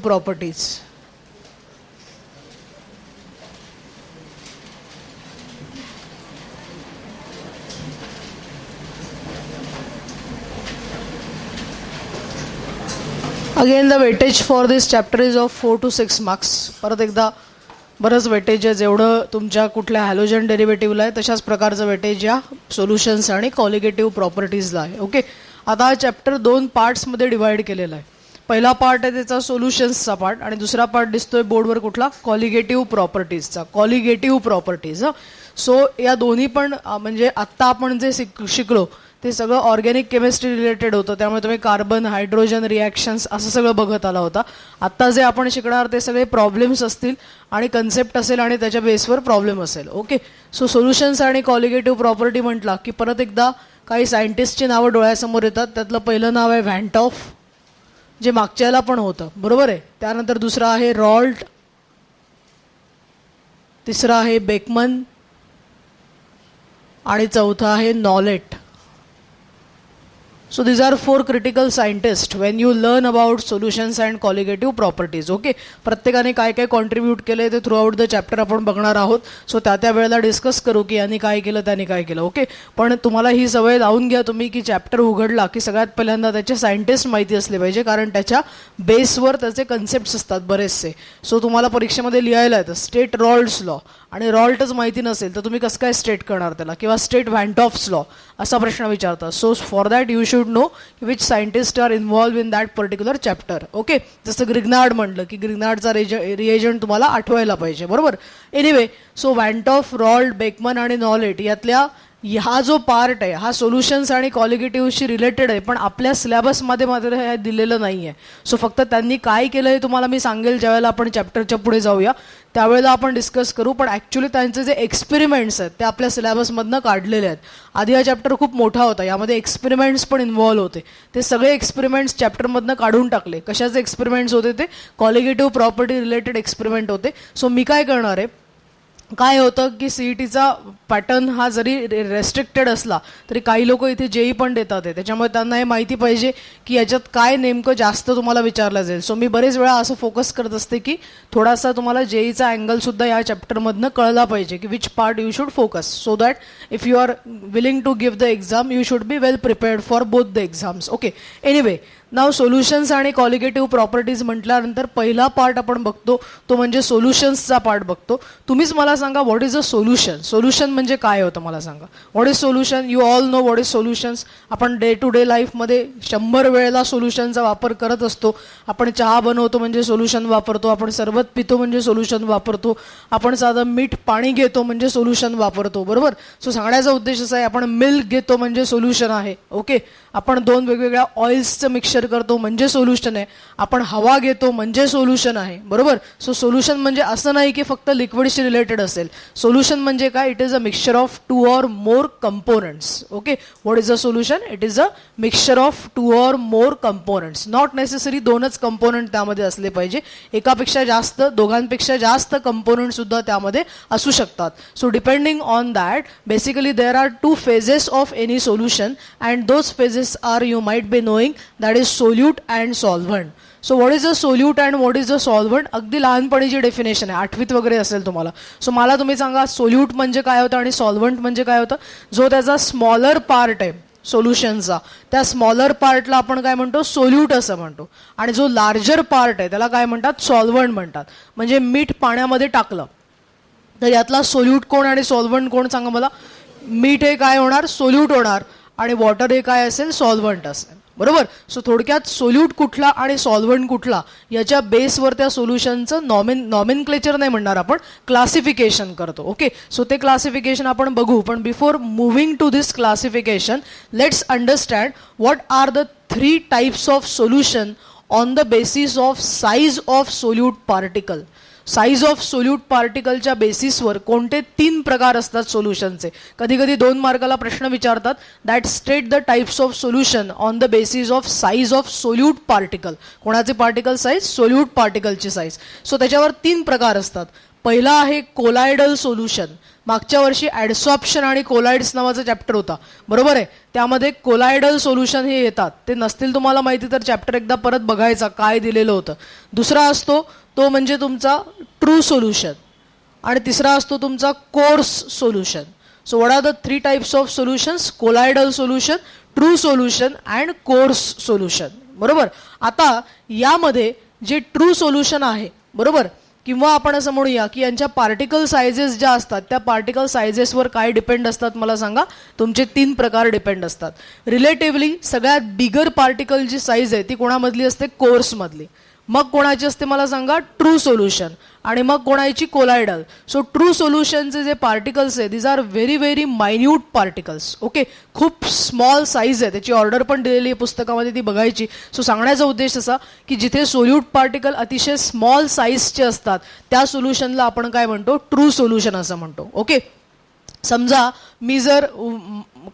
properties. Again the weightage for this chapter is of 4 to 6 marks. परत एकदा बरंच weightage आहे, जेवढं तुमच्या कुठल्या हॅलोजन डेरिव्हेटिव्हला आहे तशाच प्रकारचं वेटेज या सोल्युशन्स आणि कॉलिगेटिव्ह प्रॉपर्टीजला आहे. ओके, आता हा चॅप्टर 2 पार्ट्समध्ये डिवाइड केलेला आहे. पहिला पार्ट आहे त्याचा सोल्युशन्सचा पार्ट आणि दुसरा पार्ट दिसतोय बोर्डवर कुठला, कॉलिगेटिव्ह प्रॉपर्टीजचा. Colligative properties. सो या दोन्ही पण म्हणजे आत्ता आपण जे शिकलो ते सगळं ऑर्गॅनिक केमिस्ट्री रिलेटेड होतं, त्यामुळे तुम्ही कार्बन हायड्रोजन रिॲक्शन्स असं सगळं बघत आला होता. आत्ता जे आपण शिकणार ते सगळे प्रॉब्लेम्स असतील आणि कन्सेप्ट असेल आणि त्याच्या बेसवर प्रॉब्लेम असेल. ओके, सो सोल्युशन्स आणि कॉलिगेटिव्ह प्रॉपर्टी म्हटला की परत एकदा काही सायंटिस्टची नावं डोळ्यासमोर येतात. त्यातलं पहिलं नाव आहे व्हॅन टॉफ, जे मागच्याला पण होतं, बरोबर आहे. त्यानंतर दुसरं आहे रॉल्ट, तिसरं आहे बेकमन आणि चौथं आहे नॉलेट. So these are 4 critical scientists when you learn about solutions and colligative properties. Okay, प्रत्येकाने काय काय कॉन्ट्रीब्यूट केले ते थ्रू आउट द चॅप्टर आपण बघणार आहोत. सो त्या वेळेला डिस्कस करू की यांनी काय केलं त्यांनी काय केलं. ओके, पण तुम्हाला ही सवय लावून घ्या तुम्ही की चॅप्टर उघडला की सगळ्यात पहिल्यांदा त्याचे सायंटिस्ट माहिती असले पाहिजे, कारण त्याच्या बेसवर त्याचे कन्सेप्ट्स असतात बरेचसे. सो तुम्हाला परीक्षेमध्ये लिहायला येतं स्टेट रॉल्ड्स लॉ, आणि रॉल्टच माहिती नसेल तर तुम्ही कसं काय स्टेट करणार त्याला, किंवा स्टेट व्हॅन टॉफ्स लॉ असा प्रश्न विचारतात. So for that you should know which scientist are involved in that particular chapter. Okay, जसं ग्रिग्नार्ड म्हटलं की ग्रिग्नार्डचा रिएजंट तुम्हाला आठवायला पाहिजे, बरोबर. Anyway, so van't Hoff, Raoult, Beckmann आणि नॉलेट यातल्या हा जो पार्ट आहे हा सोल्युशन्स आणि कॉलिगेटिव्हशी रिलेटेड आहे, पण आपल्या सिलेबसमध्ये मात्र हे दिलेलं नाही आहे. सो फक्त त्यांनी काय केलं हे तुम्हाला मी सांगेल ज्यावेळेला आपण चॅप्टरच्या पुढे जाऊया त्यावेळेला आपण डिस्कस करू. पण ॲक्च्युली त्यांचे जे एक्सपेरिमेंट्स आहेत ते आपल्या सिलेबसमधनं काढलेले आहेत. आधी हा चॅप्टर खूप मोठा होता, यामध्ये एक्सपेरिमेंट्स पण इन्व्हॉल्व होते. ते सगळे एक्सपेरिमेंट्स चॅप्टरमधनं काढून टाकले. कशाचे एक्सपेरिमेंट्स होते ते, कॉलिगेटिव्ह प्रॉपर्टी रिलेटेड एक्सपेरिमेंट होते. सो मी काय करणार आहे, काय होतं की सीईटीचा पॅटर्न हा जरी रेस्ट्रिक्टेड असला तरी काही लोक इथे जेई पण देतात आहे, त्याच्यामुळे त्यांना हे माहिती पाहिजे की याच्यात काय नेमकं जास्त तुम्हाला विचारलं जाईल. सो मी बरेच वेळा असं फोकस करत असते की थोडासा तुम्हाला जेईचा अँगलसुद्धा या चॅप्टरमधनं कळला पाहिजे की which part you should focus, so that if you are willing to give the exam you should be well prepared for both the exams. Okay, anyway, now solutions आणि कॉलिगेटिव्ह प्रॉपर्टीज म्हटल्यानंतर पहिला पार्ट आपण बघतो तो म्हणजे सोल्युशन्सचा part बघतो. तुम्हीच मला सांगा what is a solution. Solution म्हणजे काय होतं मला सांगा. What is solution, you all know what is solutions. आपण डे टू डे लाईफमध्ये 100 वेळेला सोल्युशनचा वापर करत असतो. आपण चहा बनवतो म्हणजे सोल्युशन वापरतो, आपण सरबत पितो म्हणजे सोल्युशन वापरतो, आपण साधं मीठ पाणी घेतो म्हणजे सोल्युशन वापरतो, बरोबर. सो सांगण्याचा उद्देश असा आहे, आपण मिल्क घेतो म्हणजे सोल्युशन आहे. ओके, आपण 2 वेगवेगळ्या ऑइल्सचं मिक्सचर करतो म्हणजे सोल्युशन आहे, आपण हवा घेतो म्हणजे सोल्युशन आहे, बरोबर. सो सोल्युशन म्हणजे असं नाही की फक्त लिक्विडशी रिलेटेड असेल. सोल्युशन म्हणजे काय, it is a mixture of 2 or more components. Okay, what is a solution, it is a mixture of 2 or more components. Not necessary 2च कंपोनंट त्यामध्ये असले पाहिजे, एकापेक्षा जास्त, दोघांपेक्षा जास्त कंपोनंट सुद्धा त्यामध्ये असू शकतात. So depending on that basically there are 2 phases of any solution and those phases are, you might be knowing, that is solute and solvent. So what is a solute and what is a solvent, अगदी लहानपणीची definition आहे, 8वीत वगैरे असेल तुम्हाला. So मला तुम्ही सांगा solute म्हणजे काय होतं आणि सॉल्व्हंट म्हणजे काय होतं. जो त्याचा स्मॉलर पार्ट आहे सोल्युशनचा, त्या स्मॉलर पार्टला आपण काय म्हणतो, सोल्यूट असं म्हणतो, आणि जो लार्जर पार्ट आहे त्याला काय म्हणतात, सॉल्व्हंट म्हणतात. म्हणजे मीठ पाण्यामध्ये टाकलं तर यातला सोल्यूट कोण आणि सॉल्व्हंट कोण सांगा मला. मीठ हे काय होणार, सोल्यूट होणार, आणि वॉटर हे काय असेल, सॉल्व्हंट असेल, बरोबर. सो थोडक्यात सोल्यूट कुठला आणि सॉल्व्हंट कुठला याच्या बेसवर त्या सोल्युशनचं नॉमेनक्लेचर नाही म्हणणार आपण, क्लासिफिकेशन करतो. ओके, सो ते क्लासिफिकेशन आपण बघू. पण before moving to this classification let's understand what are the 3 types of solution on the basis of size of solute particle. Size of solute पार्टिकलच्या बेसिसवर कोणते 3 प्रकार असतात सोल्युशनचे. कधी कधी 2 मार्काला प्रश्न विचारतात, that state the types of solution on the basis of size of solute particle. कोणाचे पार्टिकल साईज, सोल्यूट पार्टिकलची साईज. सो त्याच्यावर 3 प्रकार असतात. पहिला आहे कोलायडल सोल्युशन. मागच्या वर्षी ॲडसॉर्प्शन आणि कोलाइड्स नावाचा चॅप्टर होता, बरोबर आहे. त्यामध्ये कोलायडल सोल्युशन हे येतात. ते नसतील तुम्हाला माहिती तर चॅप्टर एकदा परत बघायचा काय दिलेलं होतं. दुसरा असतो तो म्हणजे तुमचा ट्रू सोल्युशन आणि तिसरा असतो तुमचा coarse solution. So what are the 3 types of solutions? Colloidal solution, true solution and coarse solution, बरोबर. आता यामध्ये जे ट्रू सोल्युशन आहे, बरोबर, किंवा आपण असं म्हणूया की यांच्या पार्टिकल सायझेस ज्या असतात त्या पार्टिकल सायझेसवर काय डिपेंड असतात मला सांगा? तुमचे 3 प्रकार डिपेंड असतात. रिलेटिव्हली सगळ्यात बिगर पार्टिकल जी साईज आहे ती कोणामधली असते? कोर्समधली. मग कोणाची असते मला सांगा? True solution. आणि मग कोणाची? कोलायडल. सो ट्रू सोल्युशनचे जे पार्टिकल्स आहे these are very very minute particles. Okay, खूप स्मॉल साईज आहे. त्याची ऑर्डर पण दिलेली आहे पुस्तकामध्ये, ती बघायची. सो सांगण्याचा उद्देश असा की जिथे सोल्यूट पार्टिकल अतिशय स्मॉल साईजचे असतात त्या सोल्युशनला आपण काय म्हणतो? ट्रू सोल्युशन असं म्हणतो. ओके, समजा मी जर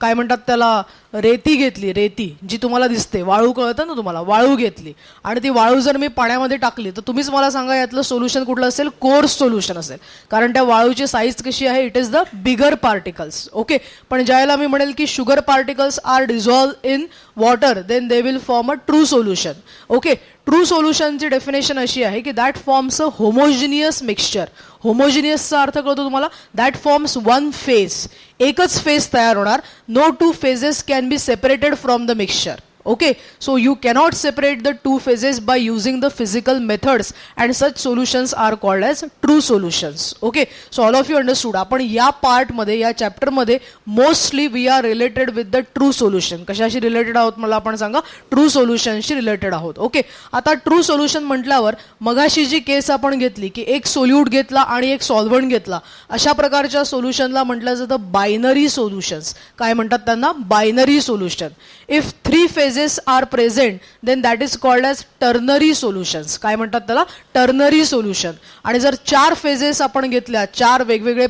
काय म्हणतात त्याला रेती घेतली, रेती जी तुम्हाला दिसते, वाळू कळतं ना तुम्हाला, वाळू घेतली आणि ती वाळू जर मी पाण्यामध्ये टाकली तर तुम्हीच मला सांगा यातलं सोल्युशन कुठलं असेल? कोर्स सोल्युशन असेल, कारण त्या वाळूची साईज कशी आहे? It is the bigger particles. Okay, पण ज्यावेळेला मी म्हणेल की sugar particles are dissolve in water then they will form a true solution. Okay, true सोल्युशनची डेफिनेशन अशी आहे की that forms a homogeneous mixture. होमोजिनियसचा अर्थ कळतो तुम्हाला? दॅट फॉर्म्स वन फेज, एकच फेज तयार होणार. No 2 phases can be separated from the mixture. Okay, so you cannot separate the 2 phases by using the physical methods and such solutions are called as true solutions. Okay, so all of you understood. आपण या part मध्ये, या chapter मध्ये mostly we are related with the true solution. कशाशी related आहोत मला आपण सांगा? ट्रू सोल्युशनशी रिलेटेड आहोत. ओके, आता ट्रू सोल्युशन म्हटल्यावर मगाशी जी केस आपण घेतली की एक सोल्यूट घेतला आणि एक सॉल्व्हंट घेतला, अशा प्रकारच्या सोल्युशनला म्हटलं जातं बायनरी सोल्युशन्स. काय म्हणतात त्यांना? Binary solution. If 3 phases are present then that is called as ternary solutions. काय म्हणतात त्याला? Ternary solution. आणि जर 4 phases आपण घेतल्या, 4 वेगवेगळे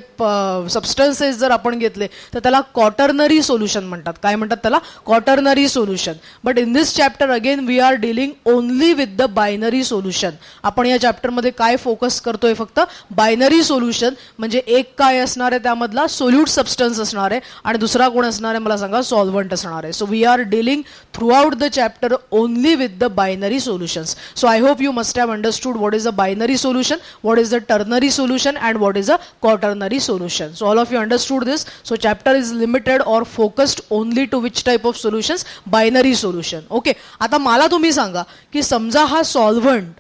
सबस्टन्सेस जर आपण घेतले तर त्याला क्वाटर्नरी सोल्युशन म्हणतात. काय म्हणतात त्याला? Quaternary solution. But in this chapter again we are dealing only with the binary solution. आपण या चॅप्टरमध्ये काय फोकस करतोय? फक्त बायनरी सोल्युशन. म्हणजे एक काय असणार आहे? त्यामधला सोल्यूट सबस्टन्स असणार आहे आणि दुसरा कोण असणार आहे मला सांगा? सॉल्व्हंट असणार आहे. So we are dealing throughout the chapter only with the binary solutions. So I hope you must have understood what is a binary solution, what is the ternary solution and what is a quaternary solution. So all of you understood this. So chapter is limited or focused only to which type of solutions? Binary solution. Okay, आता मला तुम्ही सांगा की समजा हा solvent,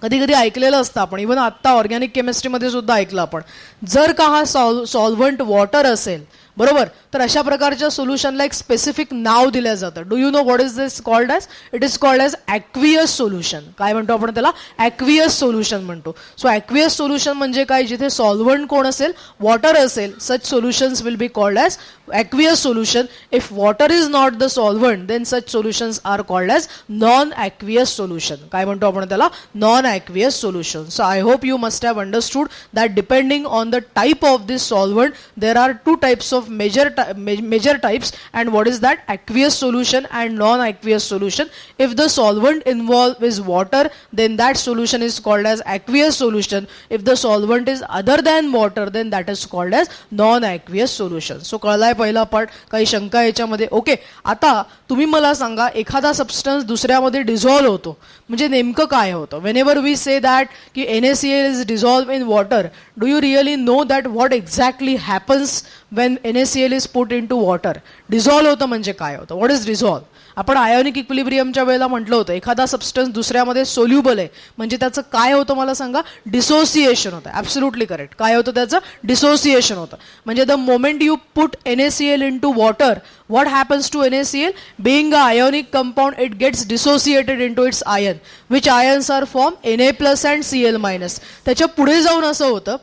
कधी कधी ऐकलेलं असतं आपण, इव्हन आत्ता ऑर्गॅनिक केमिस्ट्रीमध्ये सुद्धा ऐकलं आपण, जर का हा सॉल्व्हंट वॉटर असेल, बरोबर, तर अशा प्रकारच्या सोल्युशनला एक स्पेसिफिक नाव दिलं जातं. Do you know what is this called as? It is called as aqueous solution. काय म्हणतो आपण त्याला? ॲक्वियस सोल्युशन म्हणतो. सो ॲक्वियस सोल्युशन म्हणजे काय? जिथे सॉल्व्हंट कोण असेल? वॉटर असेल, such solutions will be called as aqueous solution. If water is not the solvent then such solutions are called as non aqueous solution. काय म्हणतो आपण त्याला? Non aqueous solution. So I hope you must have understood that depending on the type of this solvent there are 2 types of major types, and what is that? Aqueous solution and non-aqueous solution. If the solvent involved is water then that solution is called as aqueous solution. If the solvent is other than water then that is called as non-aqueous solution. So कळलाय पहिला part? काही शंका याच्यामध्ये? Okay, आता तुम्ही मला सांगा एखादा substance दुसऱ्यामध्ये डिझॉल्व्ह होतो म्हणजे नेमकं काय होतं? व्हेनेवर वी से दॅट की NaCl is dissolved in water, do you really know that what exactly happens when NaCl is put into water? Dissolve होतं म्हणजे काय होतं? What is dissolve? आपण आयोनिक इक्विलिब्रियमच्या वेळेला म्हटलं होतं एखादा सबस्टन्स दुसऱ्यामध्ये सोल्युबल आहे म्हणजे त्याचं काय होतं मला सांगा? डिसोसिएशन होतं. Absolutely correct. काय होतं त्याचं? डिसोसिएशन होतं. म्हणजे the moment you put NaCl into water, what happens to NaCl? Being a ionic compound, it gets dissociated into its ion. Which ions are formed? Na+ and Cl-. त्याच्या पुढे जाऊन असं होतं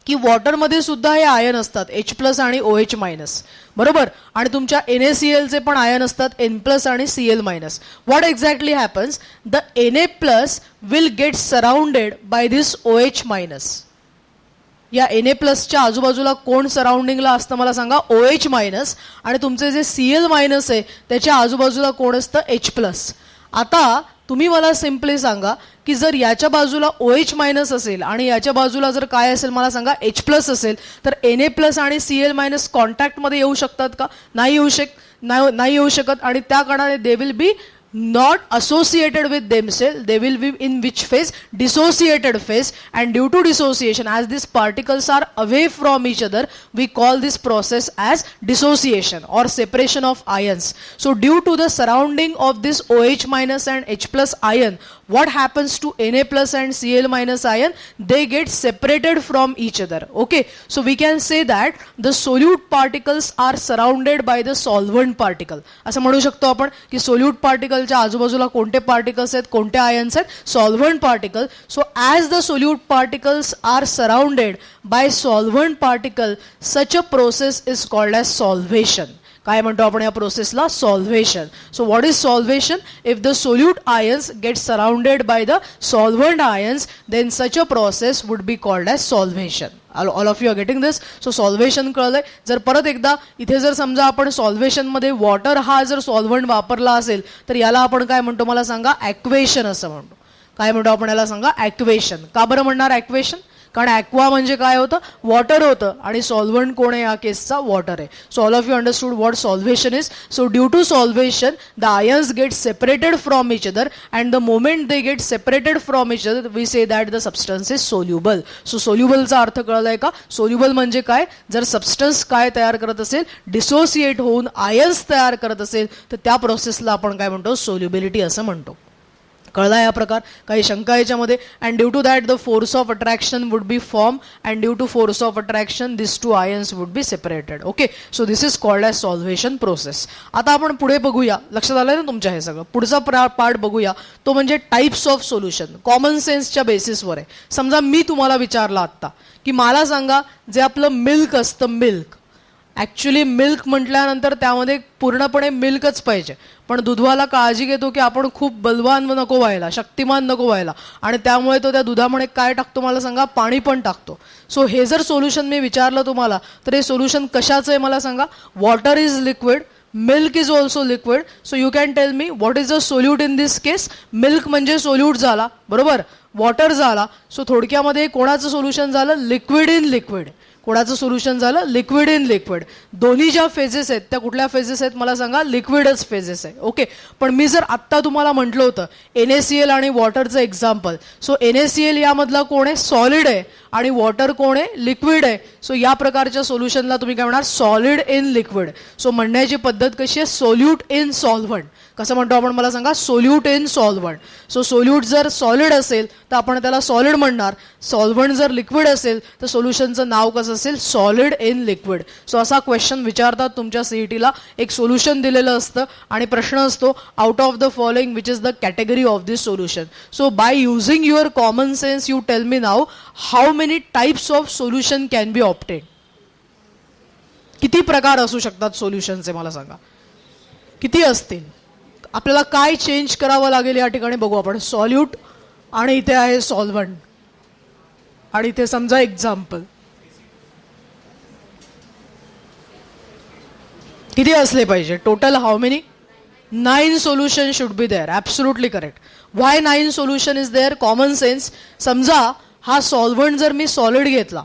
की वॉटरमध्ये सुद्धा हे आयन असतात, H+ आणि OH-, बरोबर, आणि तुमच्या NaClचे पण आयन असतात N+ आणि Cl-. What exactly happens? The Na+ will get surrounded by this OH-. या Na+च्या आजूबाजूला कोण सराउंडिंगला असतं मला सांगा? OH-. आणि तुमचे जे Cl- आहे त्याच्या आजूबाजूला कोण असतं? H+. आता तुम्ही मला सिम्पली सांगा की जर याच्या बाजूला OH मायनस असेल आणि याच्या बाजूला जर काय असेल मला सांगा H+ असेल, तर Na+ आणि Cl- कॉन्टॅक्टमध्ये येऊ शकतात का? नाही येऊ शकत. आणि त्या कारणाने they will be not associated with themselves, they will be in which phase? Dissociated phase. And due to dissociation, as these particles are away from each other, we call this process as dissociation or separation of ions. So due to the surrounding of this OH- and H+ ion, what happens to Na+ and Cl- ion? They get separated from each other. Okay, so we can say that the solute particles are surrounded by the solvent particle. असं म्हणू शकतो आपण की solute particle च्या आजूबाजूला कोणते particles आहेत, कोणते आयन्स आहेत? Solvent particle. So as the solute particles are surrounded by solvent particle, such a process is called as solvation. काय म्हणतो आपण या प्रोसेसला? Solvation. So what is solvation? If the solute ions get surrounded by the solvent ions, then such a process would be called as solvation. All of you are getting this? So solvation कळलंय. जर परत एकदा इथे जर समजा आपण सॉल्व्हेशनमध्ये water हा जर सॉल्व्हंट वापरला असेल, तर याला आपण काय म्हणतो मला सांगा? ॲक्वेशन असं म्हणतो. काय म्हणतो आपण याला सांगा? ॲक्वेशन. का बरं म्हणणार ॲक्वेशन? कारण ॲक्वा म्हणजे काय होतं? वॉटर होतं आणि सॉल्व्हंट कोण आहे या केसचा? वॉटर आहे. So all of you understood what solvation is. So due to solvation the ions get separated from each other, and the moment they get separated from each other we say that the substance is soluble. So सोल्युबलचा अर्थ कळलाय का? Soluble म्हणजे काय? जर substance काय तयार करत असेल? डिसोसिएट होऊन आयन्स तयार करत असेल, तर त्या प्रोसेसला आपण काय म्हणतो? सोल्युबिलिटी असं म्हणतो. कळला या प्रकार? काही शंका याच्यामध्ये? And due to that the force of attraction would be form, and due to force of attraction this two ions would be separated. Okay, so this is called as solvation process. आता आपण पुढे बघूया. लक्षात आलं ना तुमच्या हे सगळं? पुढचा पार्ट बघूया, तो म्हणजे टाईप्स ऑफ सोल्युशन. कॉमन सेन्सच्या बेसिसवर आहे. समजा मी तुम्हाला विचारलं आत्ता की मला सांगा, जे आपलं मिल्क असतं, मिल्क, ॲक्च्युली मिल्क म्हटल्यानंतर त्यामध्ये पूर्णपणे मिल्कच पाहिजे, पण दुधवाला काळजी घेतो की आपण खूप बलवान नको व्हायला, शक्तिमान नको व्हायला, आणि त्यामुळे तो त्या दुधामध्ये काय टाकतो मला सांगा? पाणी पण टाकतो. सो हे जर सोल्युशन मी विचारलं तुम्हाला, तर हे सोल्युशन कशाचं आहे मला सांगा? Water is liquid, milk is also liquid. So you can tell me what is the solute in this case? Milk म्हणजे सोल्यूट झाला, बरोबर, वॉटर झाला. सो थोडक्यामध्ये कोणाचं सोल्युशन झालं? Liquid in liquid. कोणाचं सोल्युशन झालं? Liquid in liquid. दोन्ही ज्या फेजेस आहेत त्या कुठल्या फेजेस आहेत मला सांगा? लिक्विडच फेजेस आहे. ओके, पण मी जर आत्ता तुम्हाला म्हटलं होतं NaCl आणि वॉटरचं एक्झाम्पल, सो NaCl यामधला कोण आहे? सॉलिड आहे, आणि वॉटर कोण आहे? लिक्विड आहे. सो या प्रकारच्या सोल्युशनला तुम्ही काय म्हणणार? Solid in liquid. सो म्हणण्याची पद्धत कशी आहे? Solute in solvent. कसं म्हणतो आपण मला सांगा? Solute in solvent. So solute जर सॉलिड असेल तर आपण त्याला सॉलिड म्हणणार. सॉल्व्हंट जर लिक्विड असेल तर सोल्युशनचं नाव कसं असेल? Solid in liquid. सो असा क्वेश्चन विचारतात तुमच्या CETला. एक सोल्युशन दिलेलं असतं आणि प्रश्न असतो, out of the following which is the category of this solution. So by using your common sense you tell me now how many types of solution can be opted. किती प्रकार असू शकतात सोल्युशनचे मला सांगा? किती असतील? आपल्याला काय चेंज करावं लागेल या ठिकाणी बघू आपण. सॉल्यूट आणि इथे आहे सॉल्व्हंट, आणि इथे समजा एक्झाम्पल. किती असले पाहिजे total? How many? 9 solution should be there. Absolutely correct. Why 9 solution is there? Common sense. समजा हा सॉल्व्हंट जर मी सॉलिड घेतला,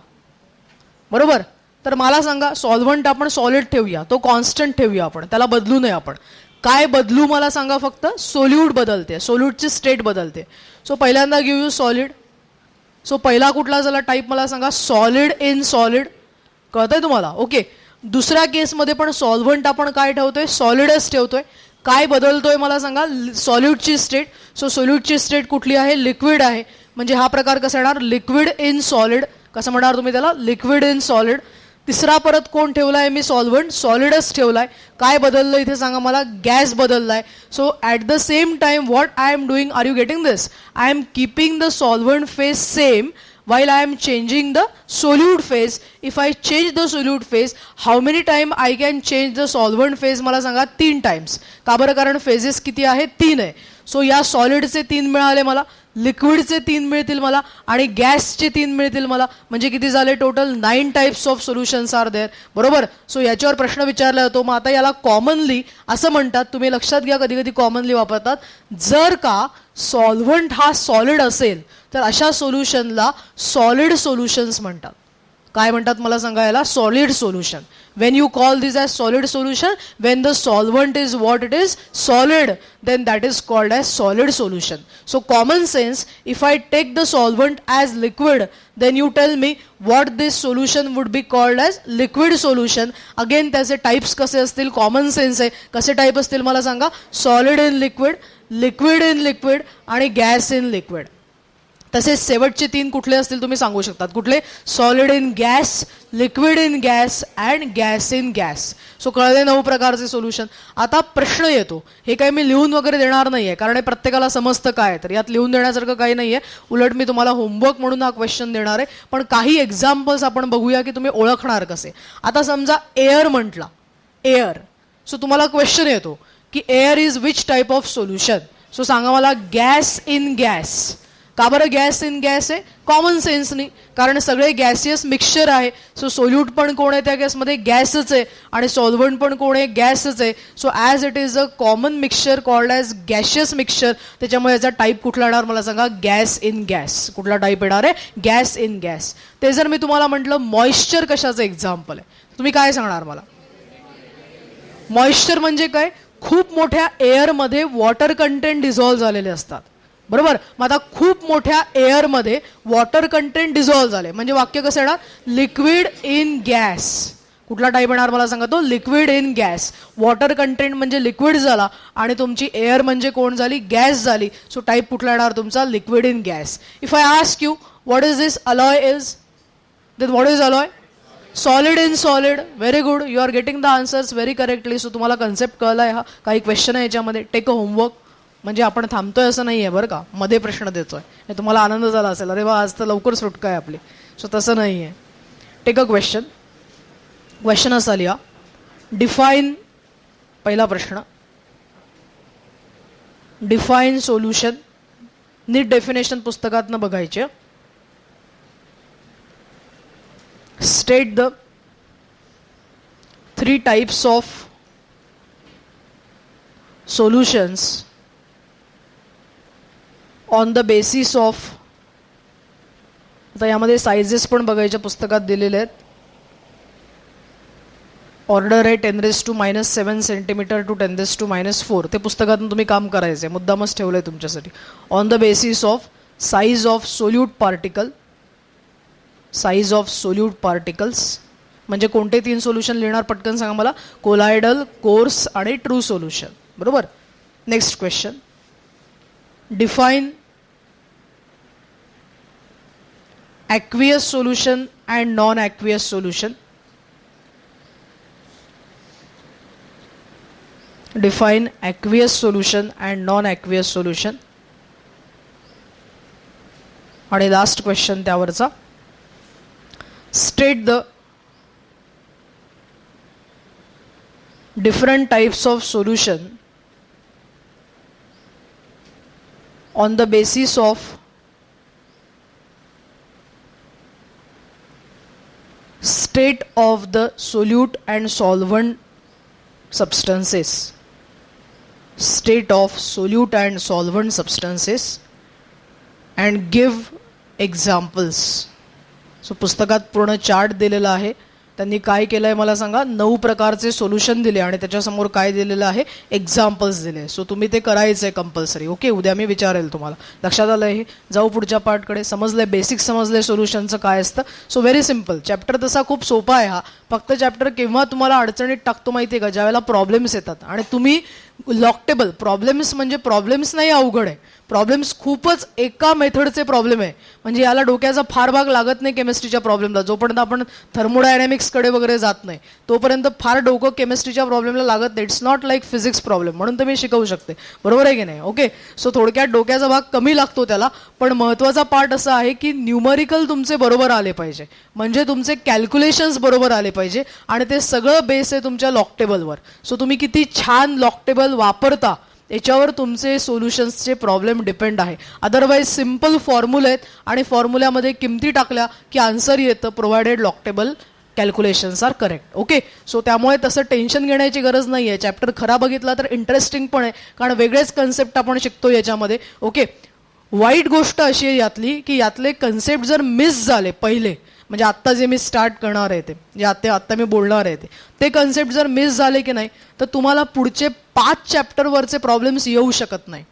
बरोबर, तर मला सांगा सॉल्व्हंट आपण सॉलिड ठेवूया, तो कॉन्स्टंट ठेवूया, आपण त्याला बदलू नये. आपण काय बदलू मला सांगा? फक्त सोल्यूट बदलते, सोल्यूटची स्टेट बदलते. सो पहिल्यांदा गिव्ह यू सॉलिड. सो पहिला कुठला झाला टाईप मला सांगा? Solid in solid. कळतंय तुम्हाला? ओके. दुसऱ्या केसमध्ये पण सॉल्व्हंट आपण काय ठेवतोय? सॉलिडच ठेवतोय. काय बदलतोय मला सांगा? सॉल्यूटची स्टेट. सो सोल्यूटची स्टेट कुठली आहे? लिक्विड आहे. म्हणजे हा प्रकार कसा येणार? Liquid in solid. कसं म्हणणार तुम्ही त्याला? Liquid in solid. तिसरा परत कोण ठेवलाय मी? सॉल्व्हंट. सॉलिडच ठेवलाय. काय बदललं इथे सांगा मला? गॅस बदललाय. So at the same time what I am doing, are you getting this? I am keeping the solvent phase same while I am changing the solute phase. If I change the solute phase, how many time I can change the solvent phase मला सांगा? 3 times. का बरं? कारण phases किती आहेत? 3 आहे. So या सॉलिडचे 3 मिळाले मला, लिक्विडचे 3 मिळतील मला आणि गॅसचे 3 मिळतील मला. म्हणजे किती झाले total? 9 types of solutions are there. बरोबर. सो याच्यावर प्रश्न विचारला जातो. मग आता याला कॉमनली असं म्हणतात, तुम्ही लक्षात घ्या, कधी कधी कॉमनली वापरतात, जर का सॉल्व्हंट हा सॉलिड असेल तर अशा सोल्युशनला सॉलिड सोल्युशन्स म्हणतात. काय म्हणतात मला सांगा याला? Solid solution. When you call this as solid solution, when the solvent is what it is, solid, then that is called as solid solution. So common sense, if I take the solvent as liquid, then you tell me what this solution would be called as liquid solution. Again त्याचे types कसे असतील? Common sense आहे. कसे type असतील मला सांगा? Solid in liquid, liquid in liquid आणि gas in liquid. तसेच शेवटचे 3 कुठले असतील तुम्ही सांगू शकतात? कुठले? Solid in gas, liquid in gas and gas in gas. So कळले 9 प्रकारचे सोल्युशन. आता प्रश्न येतो, हे काही मी लिहून वगैरे देणार नाहीये कारण हे प्रत्येकाला समजतं काय, तर यात लिहून देण्यासारखं काही नाहीये. उलट मी तुम्हाला होमवर्क म्हणून हा क्वेश्चन देणार आहे. पण काही एक्झाम्पल्स आपण बघूया की तुम्ही ओळखणार कसे. आता समजा एअर म्हटला, एअर. सो तुम्हाला क्वेश्चन येतो की air is which type of solution. So सांगा मला गॅस इन गॅस. का बरं गॅस इन गॅस आहे? कॉमन सेन्सनी, कारण सगळे गॅसियस मिक्सचर आहे. सो सोल्यूट पण कोण आहे त्या गॅसमध्ये? गॅसच आहे. आणि सॉल्व्हंट पण कोण आहे? गॅसच आहे. So as it is a common mixture called as gaseous mixture, त्याच्यामुळे याचा टाईप कुठला येणार मला सांगा? Gas in gas. कुठला टाईप येणार आहे? Gas in gas. ते जर मी तुम्हाला म्हटलं मॉइश्चर कशाचं एक्झाम्पल आहे, तुम्ही काय सांगणार मला? मॉइश्चर म्हणजे काय? खूप मोठ्या एअरमध्ये वॉटर कंटेंट डिझॉल्व्ह झालेले असतात. बरोबर. मग आता खूप मोठ्या एअरमध्ये वॉटर कंटेंट डिझॉल्व्ह झाले म्हणजे वाक्य कसं येणार? Liquid in gas. कुठला टाईप येणार मला सांगा? तो liquid in gas. Water content म्हणजे लिक्विड झाला आणि तुमची एअर म्हणजे कोण झाली? गॅस झाली. सो टाईप कुठला येणार तुमचा? Liquid in gas. If I ask you what is this alloy is, then what is alloy? Solid in solid. Very good, you are getting the answers very correctly. So तुम्हाला concept कळलाय. हा काही question आहे याच्यामध्ये. Take a homework. म्हणजे आपण थांबतोय असं नाही आहे बरं का, मध्ये प्रश्न देतोय. हे तुम्हाला आनंद झाला असेल, अरे वा आज तर लवकर सुटका आहे आपली. सो तसं नाही आहे. Take a question. क्वेश्चन असा लिहा, डिफाईन. पहिला प्रश्न, डिफाईन सोल्युशन. नीट डेफिनेशन पुस्तकातनं बघायचे. State the 3 types of solutions on the basis of. आता यामध्ये साइजेस पण बघायच्या पुस्तकात दिलेले आहेत. ऑर्डर आहे 10⁻⁻7 सेंटीमीटर टू 10⁻⁴. ते पुस्तकातून तुम्ही काम करायचं आहे, मुद्दामच ठेवलंय तुमच्यासाठी. On the basis of size of solute particle. Size of solute particles म्हणजे कोणते 3 सोल्युशन लिहिणार पटकन सांगा मला? कोलायडल, कोर्स आणि ट्रू सोल्युशन. बरोबर. Next question, define aqueous solution and non-aqueous solution. Define aqueous solution and non-aqueous solution. आणि लास्ट क्वेश्चन त्यावरचा, state the different types of solution on the basis of state of the solute and solvent substances. State of solute and solvent substances and give examples. So पुस्तकात पूर्ण chart दिलेला आहे. त्यांनी काय केलंय मला सांगा? 9 प्रकारचे सोल्युशन दिले आणि त्याच्यासमोर काय दिलेलं आहे? एक्झाम्पल्स दिले. सो तुम्ही ते करायचंय कंपल्सरी. ओके, उद्या मी विचारेल तुम्हाला. लक्षात आलंय? हे जाऊ पुढच्या पार्टकडे. समजलंय? बेसिक समजलंय सोल्युशनचं काय असतं? So very simple. चॅप्टर तसा खूप सोपा आहे हा. फक्त चॅप्टर केव्हा तुम्हाला अडचणीत टाकतो माहितीये का? ज्यावेळेला प्रॉब्लेम्स येतात आणि तुम्ही लॉकटेबल. प्रॉब्लेम्स म्हणजे प्रॉब्लेम्स नाही अवघड आहे, प्रॉब्लेम्स खूपच एका मेथडचे प्रॉब्लेम आहे. म्हणजे याला डोक्याचा फार भाग लागत नाही केमिस्ट्रीच्या प्रॉब्लेमला. जोपर्यंत आपण थर्मोडायनॅमिक्सकडे वगैरे जात नाही तोपर्यंत फार डोकं केमिस्ट्रीच्या प्रॉब्लेमला लागत नाही. It's not like physics problem. म्हणून तर मी शिकवू शकते. बरोबर आहे की नाही? ओके. सो थोडक्यात डोक्याचा भाग कमी लागतो त्याला. पण महत्त्वाचा पार्ट असा आहे की न्यूमरिकल तुमचे बरोबर आले पाहिजे. म्हणजे तुमचे कॅल्क्युलेशन्स बरोबर आले पाहिजे आणि ते सगळं बेस आहे तुमच्या लॉकटेबलवर. सो तुम्ही किती छान लॉकटेबल वापरता याच्यावर तुमचे सोल्युशन्सचे प्रॉब्लेम डिपेंड आहे. अदरवाईज सिम्पल फॉर्म्युले आहेत आणि फॉर्म्युल्यामध्ये किमती टाकल्या की आन्सर येतं, provided log table calculations are correct. Okay, so त्यामुळे तसं टेन्शन घेण्याची गरज नाही आहे. चॅप्टर खरा बघितला तर इंटरेस्टिंग पण आहे, कारण वेगळेच कन्सेप्ट आपण शिकतो याच्यामध्ये. ओके, वाईट गोष्ट अशी आहे यातली की यातले कन्सेप्ट जर मिस झाले पहिले, म्हणजे आत्ता जे मी स्टार्ट करणार आहे ते, जे आत्ता मी बोलणार आहे ते कन्सेप्ट जर मिस झाले की नाही, तर तुम्हाला पुढचे 5 चॅप्टरवरचे प्रॉब्लेम्स येऊ शकत नाही.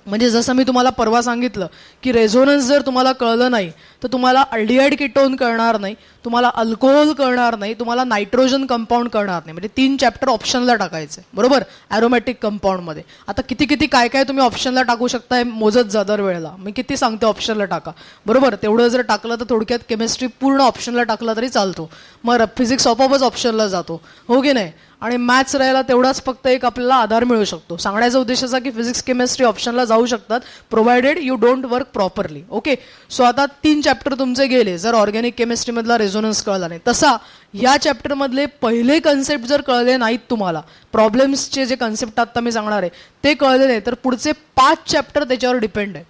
म्हणजे जसं मी तुम्हाला परवा सांगितलं की रेझोनन्स जर तुम्हाला कळलं नाही तर तुम्हाला अल्डिहाइड कीटोन कळणार नाही, तुम्हाला अल्कोहोल कळणार नाही, तुम्हाला नायट्रोजन कंपाऊंड कळणार नाही. म्हणजे 3 चॅप्टर ऑप्शनला टाकायचे, बरोबर, ॲरोमॅटिक कंपाऊंडमध्ये. आता किती काय काय तुम्ही ऑप्शनला टाकू शकताय मोजत जा दर वेळेला. मी किती सांगते ऑप्शनला टाका, बरोबर. तेवढं जर टाकलं तर थोडक्यात केमिस्ट्री पूर्ण ऑप्शनला टाकला तरी चालतो. मग फिजिक्स आपोआपच ऑप्शनला जातो, हो की नाही. आणि मॅथ्स राहायला तेवढाच फक्त एक आपल्याला आधार मिळू शकतो. सांगण्याचा उद्देश असा की फिजिक्स केमिस्ट्री ऑप्शनला जाऊ शकतात, provided you don't work properly. Okay, so आता 3 चॅप्टर तुमचे गेले जर ऑर्गॅनिक केमिस्ट्रीमधला रेझोनन्स कळला नाही. तसा या चॅप्टरमधले पहिले कन्सेप्ट जर कळले नाहीत तुम्हाला, प्रॉब्लेम्सचे जे कन्सेप्ट आता मी सांगणार आहे ते कळले नाही, तर पुढचे 5 चॅप्टर त्याच्यावर डिपेंड आहे.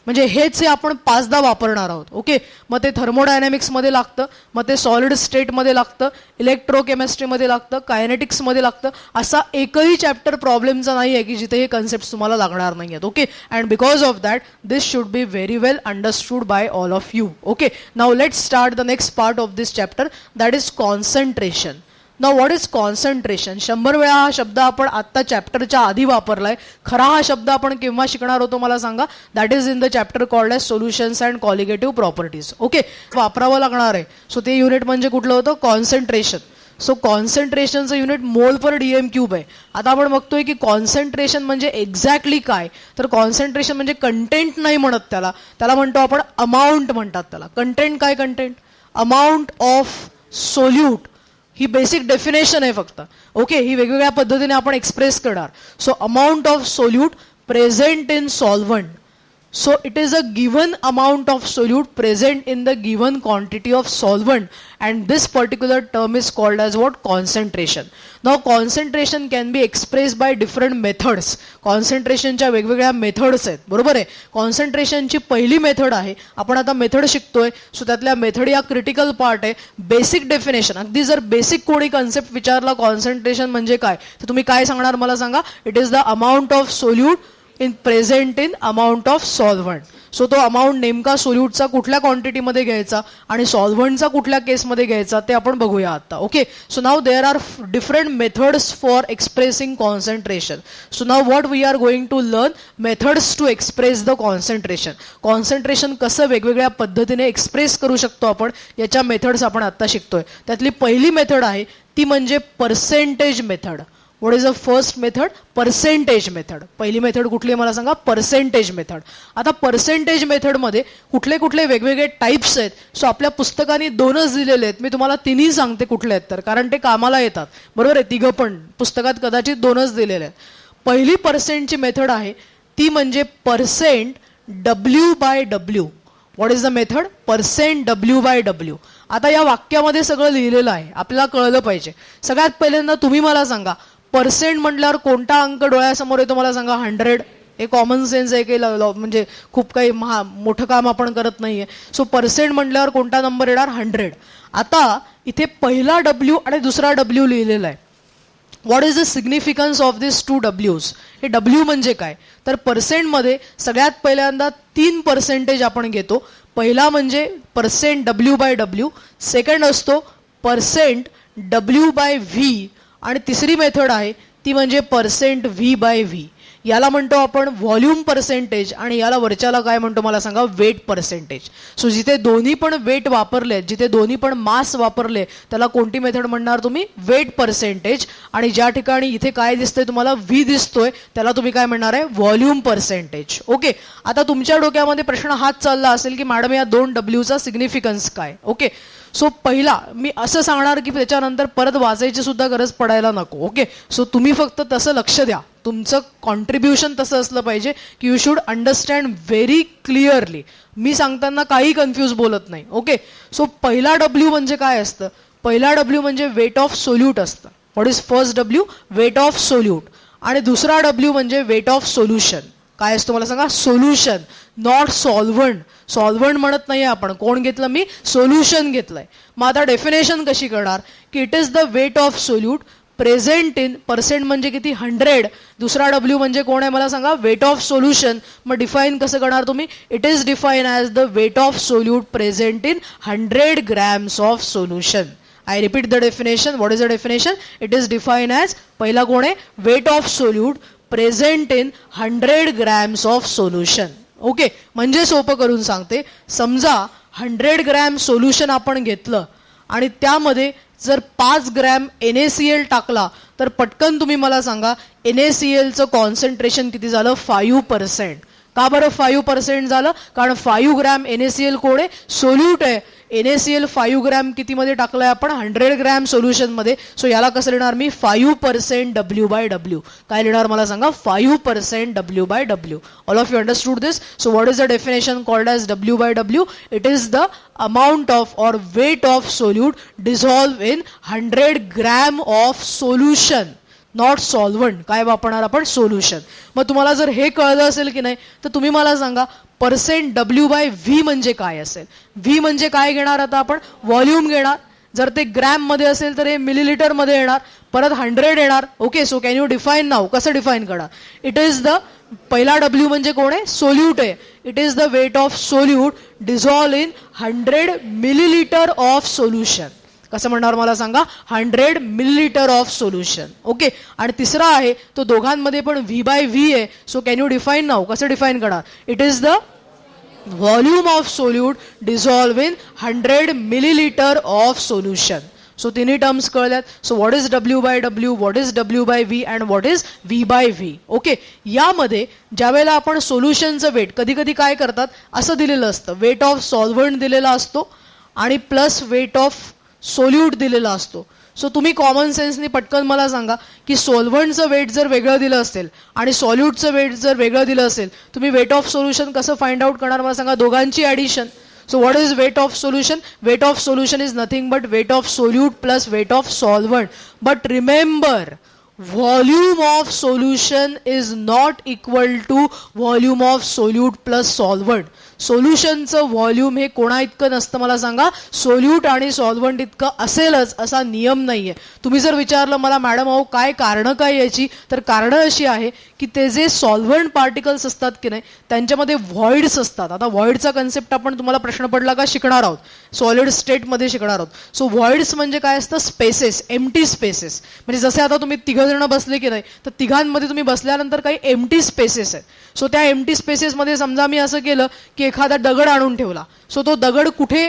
म्हणजे हेच हे आपण 5दा वापरणार आहोत. ओके, मग ते थर्मोडायनॅमिक्समध्ये लागतं, मग ते सॉलिड स्टेटमध्ये लागतं, इलेक्ट्रोकेमिस्ट्रीमध्ये लागतं, कायनेटिक्समध्ये लागतं. असा एकही चॅप्टर प्रॉब्लेमचा नाही आहे की जिथे हे कन्सेप्ट तुम्हाला लागणार नाही आहेत. Okay, and because of that this should be very well understood by all of you. Okay, now let's start the next part of this chapter, that is concentration. Now what is concentration? 100 वेळा हा शब्द आपण आत्ता चॅप्टरच्या आधी वापरलाय. खरा हा शब्द आपण केव्हा शिकणार होतो मला सांगा? That is in the chapter called as solutions and colligative properties. Okay, वापरावं लागणार आहे. सो ते युनिट म्हणजे कुठलं होतं? कॉन्सन्ट्रेशन. सो कॉन्सन्ट्रेशनचं युनिट मोल पर डीएम क्यूब आहे. आता आपण बघतोय की कॉन्सन्ट्रेशन म्हणजे एक्झॅक्टली काय, तर कॉन्सन्ट्रेशन म्हणजे कंटेंट नाही म्हणत त्याला म्हणतो आपण अमाऊंट म्हणतात त्याला. कंटेंट काय? Content amount of solute, he basic definition आहे फक्त. ओके, ही वेगवेगळ्या पद्धतीने आपण एक्सप्रेस करणार. So amount of solute present in solvent. So it is a given amount of solute present in the given quantity of solvent, and this particular term is called as what? Concentration. Now concentration can be expressed by different methods. Concentration च्या वेगवेगळ्या methods आहेत, बरोबर आहे. कॉन्सन्ट्रेशनची पहिली method आहे, आपण आता method शिकतोय. सो त्यातल्या मेथड या क्रिटिकल पार्ट आहे. बेसिक डेफिनेशन, अगदी जर बेसिक कोणी कन्सेप्ट विचारला कॉन्सन्ट्रेशन म्हणजे काय, तर तुम्ही काय सांगणार मला सांगा? It is the amount of solute in present in amount of solvent. So तो अमाऊंट नेमका सोल्यूटचा कुठल्या क्वांटिटीमध्ये घ्यायचा आणि सॉल्व्हंटचा कुठल्या केसमध्ये घ्यायचा ते आपण बघूया आता. Okay, so now there are different methods for expressing concentration. So now what we are going to learn methods to express the concentration. Concentration कसं वेगवेगळ्या पद्धतीने एक्सप्रेस करू शकतो आपण, याच्या मेथड्स आपण आता शिकतोय. त्यातली पहिली मेथड आहे ती म्हणजे percentage method. What is the first method? Percentage method. पहिली मेथड कुठली आहे मला सांगा? Percentage method. आता पर्सेंटेज मेथडमध्ये कुठले कुठले वेगवेगळे टाईप्स आहेत. सो आपल्या पुस्तकाने 2च दिलेले आहेत. मी तुम्हाला 3ही सांगते कुठले आहेत, तर कारण ते कामाला येतात, बरोबर आहे. 3 पण पुस्तकात कदाचित 2च दिलेले आहेत. पहिली पर्सेंटची मेथड आहे ती म्हणजे percent W by W. What is the method? Percent W by W. आता या वाक्यामध्ये सगळं लिहिलेलं आहे, आपल्याला कळलं पाहिजे. सगळ्यात पहिल्यांदा तुम्ही मला सांगा, पर्सेंट म्हटल्यावर कोणता अंक डोळ्यासमोर येतो मला सांगा? 100. हे कॉमन सेन्स आहे की म्हणजे खूप काही मोठं काम आपण करत नाहीये. सो पर्सेंट म्हटल्यावर कोणता नंबर येणार? 100. आता इथे पहिला डब्ल्यू आणि दुसरा डब्ल्यू लिहिलेला आहे. What is the significance of दिस 2 डब्ल्यूज? हे डब्ल्यू म्हणजे काय, तर पर्सेंटमध्ये सगळ्यात पहिल्यांदा 3 पर्सेंटेज आपण घेतो. पहिला म्हणजे percent W by W, second असतो पर्सेंट डब्ल्यू बाय व्ही, आणि तिसरी मेथड आहे ती म्हणजे पर्सेंट व्ही बाय व्ही. याला म्हणतो आपण व्हॉल्यूम पर्सेंटेज आणि याला वरच्याला काय म्हणतो मला सांगा? Weight percentage. सो जिथे दोन्ही पण वेट वापरले, जिथे दोन्ही पण मास वापरले, त्याला कोणती मेथड म्हणणार तुम्ही? Weight percentage. आणि ज्या ठिकाणी इथे काय दिसतंय तुम्हाला? व्ही दिसतोय, त्याला तुम्ही काय म्हणणार आहे? Volume percentage. ओके, आता तुमच्या डोक्यामध्ये प्रश्न हाच चालला असेल की मॅडम या 2 डब्ल्यूचा सिग्निफिकन्स काय? ओके, सो पहिला मी असं सांगणार की त्याच्यानंतर परत वाचायची सुद्धा गरज पडायला नको. ओके, सो तुम्ही फक्त तसं लक्ष द्या, तुमचं कॉन्ट्रीब्युशन तसं असलं पाहिजे की you should understand very clearly. मी सांगताना काही कन्फ्यूज बोलत नाही. ओके, सो पहिला डब्ल्यू म्हणजे काय असतं? पहिला डब्ल्यू म्हणजे वेट ऑफ सोल्यूट असतं. What is first W? Weight of solute. आणि दुसरा डब्ल्यू म्हणजे वेट ऑफ सोल्युशन. काय असतो मला सांगा? Solution, not solvent. सॉल्व्हंट म्हणत नाही आपण. कोण घेतलं मी? सोल्युशन घेतलंय. मग आता डेफिनेशन कशी करणार की it is the weight of solute present in, percent म्हणजे किती? 100. दुसरा डब्ल्यू म्हणजे कोण आहे मला सांगा? Weight of solution. मग डिफाईन कसं करणार तुम्ही? It is define as the weight of solute present in 100 grams of solution. I repeat the definition. What is the definition? It is define as, पहिला कोण आहे? Weight of solute present in 100 grams of solution. Okay, म्हणजे सोपं करून सांगते. समजा 100 gram solution आपण घेतलं आणि त्यामध्ये जर 5 ग्रॅम NaCl टाकला तर पटकन तुम्ही मला सांगा NaClचं कॉन्सन्ट्रेशन किती झालं? 5%. का बरं 5% झालं? कारण 5 ग्रॅम NaCl कोण आहे? सोल्यूट आहे. NaCl 5 ग्रॅम कितीमध्ये टाकलंय आपण? 100 ग्रॅम सोल्युशनमध्ये. सो याला कसं लिहिणार मी? 5% W/W. काय लिहिणार मला सांगा? 5% W/W. All of you understood this? So what is the definition called as W/W? It is the amount of or weight of solute dissolved in 100 gram of solution, not solvent. काय वापरणार आपण? Solution. मग तुम्हाला जर हे कळलं असेल की नाही तर तुम्ही मला सांगा पर्सेंट W/V म्हणजे काय असेल? व्ही म्हणजे काय घेणार आता आपण? व्हॉल्यूम घेणार. जर ते ग्रॅम मध्ये असेल तर हे मिलीलीटर मध्ये येणार, परत 100 येणार. Okay, so can you define नाव? कसं डिफाईन करणार? इट इज द, पहिला डब्ल्यू म्हणजे कोण आहे? सोल्यूट आहे. It is the weight of solute dissolve in 100 millilitre of solution. कसं म्हणणार मला सांगा? 100 मिलीलीटर ऑफ सोल्युशन. ओके, आणि तिसरा आहे तो दोघांमध्ये पण V/V आहे. सो कॅन यू डिफाईन नाव? कसं डिफाईन करणार? It is the volume of solute dissolve in 100 millilitre of solution. So तिन्ही टर्म्स कळल्यात. So what is W/W, what is W/V and what is V/V. Okay, यामध्ये ज्यावेळेला आपण सोल्युशनचं weight, कधी कधी काय करतात असं दिलेलं असतं, वेट ऑफ सॉल्व्हंट दिलेला असतो आणि प्लस वेट ऑफ सोल्यूट दिलेला असतो. सो तुम्ही कॉमन सेन्सनी पटकन मला सांगा की सॉल्व्हंटचं वेट जर वेगळं दिलं असेल आणि सॉल्यूटचं वेट जर वेगळं दिलं असेल, तुम्ही वेट ऑफ सोल्युशन कसं फाइंड आउट करणार मला सांगा? दोघांची addition. So what is weight of solution? Weight of solution is nothing but weight of solute plus weight of solvent. But remember, volume of solution is not equal to volume of solute plus solvent. सोल्युशनचं volume हे कोणा इतकं नसतं मला सांगा? Solute आणि solvent इतकं असेलच असा नियम नाहीये. तुम्ही जर विचारलं मला मॅडम अहो काय कारणं काय याची, तर कारणं अशी आहे की ते जे सॉल्व्हंट पार्टिकल्स असतात की नाही त्यांच्यामध्ये व्हॉइड्स असतात. आता व्हॉइडचा कन्सेप्ट आपण तुम्हाला प्रश्न पडला का शिकणार आहोत, सॉलिड स्टेटमध्ये शिकणार आहोत. सो व्हॉइड्स म्हणजे काय असतं? Spaces, empty spaces. म्हणजे जसे आता तुम्ही तिघजण बसले की नाही तर तिघांमध्ये तुम्ही बसल्यानंतर काही एम्प्टी स्पेसेस आहेत. सो त्या एम्प्टी स्पेसेसमध्ये समजा मी असं केलं की एखादा दगड आणून ठेवला. सो तो दगड कुठे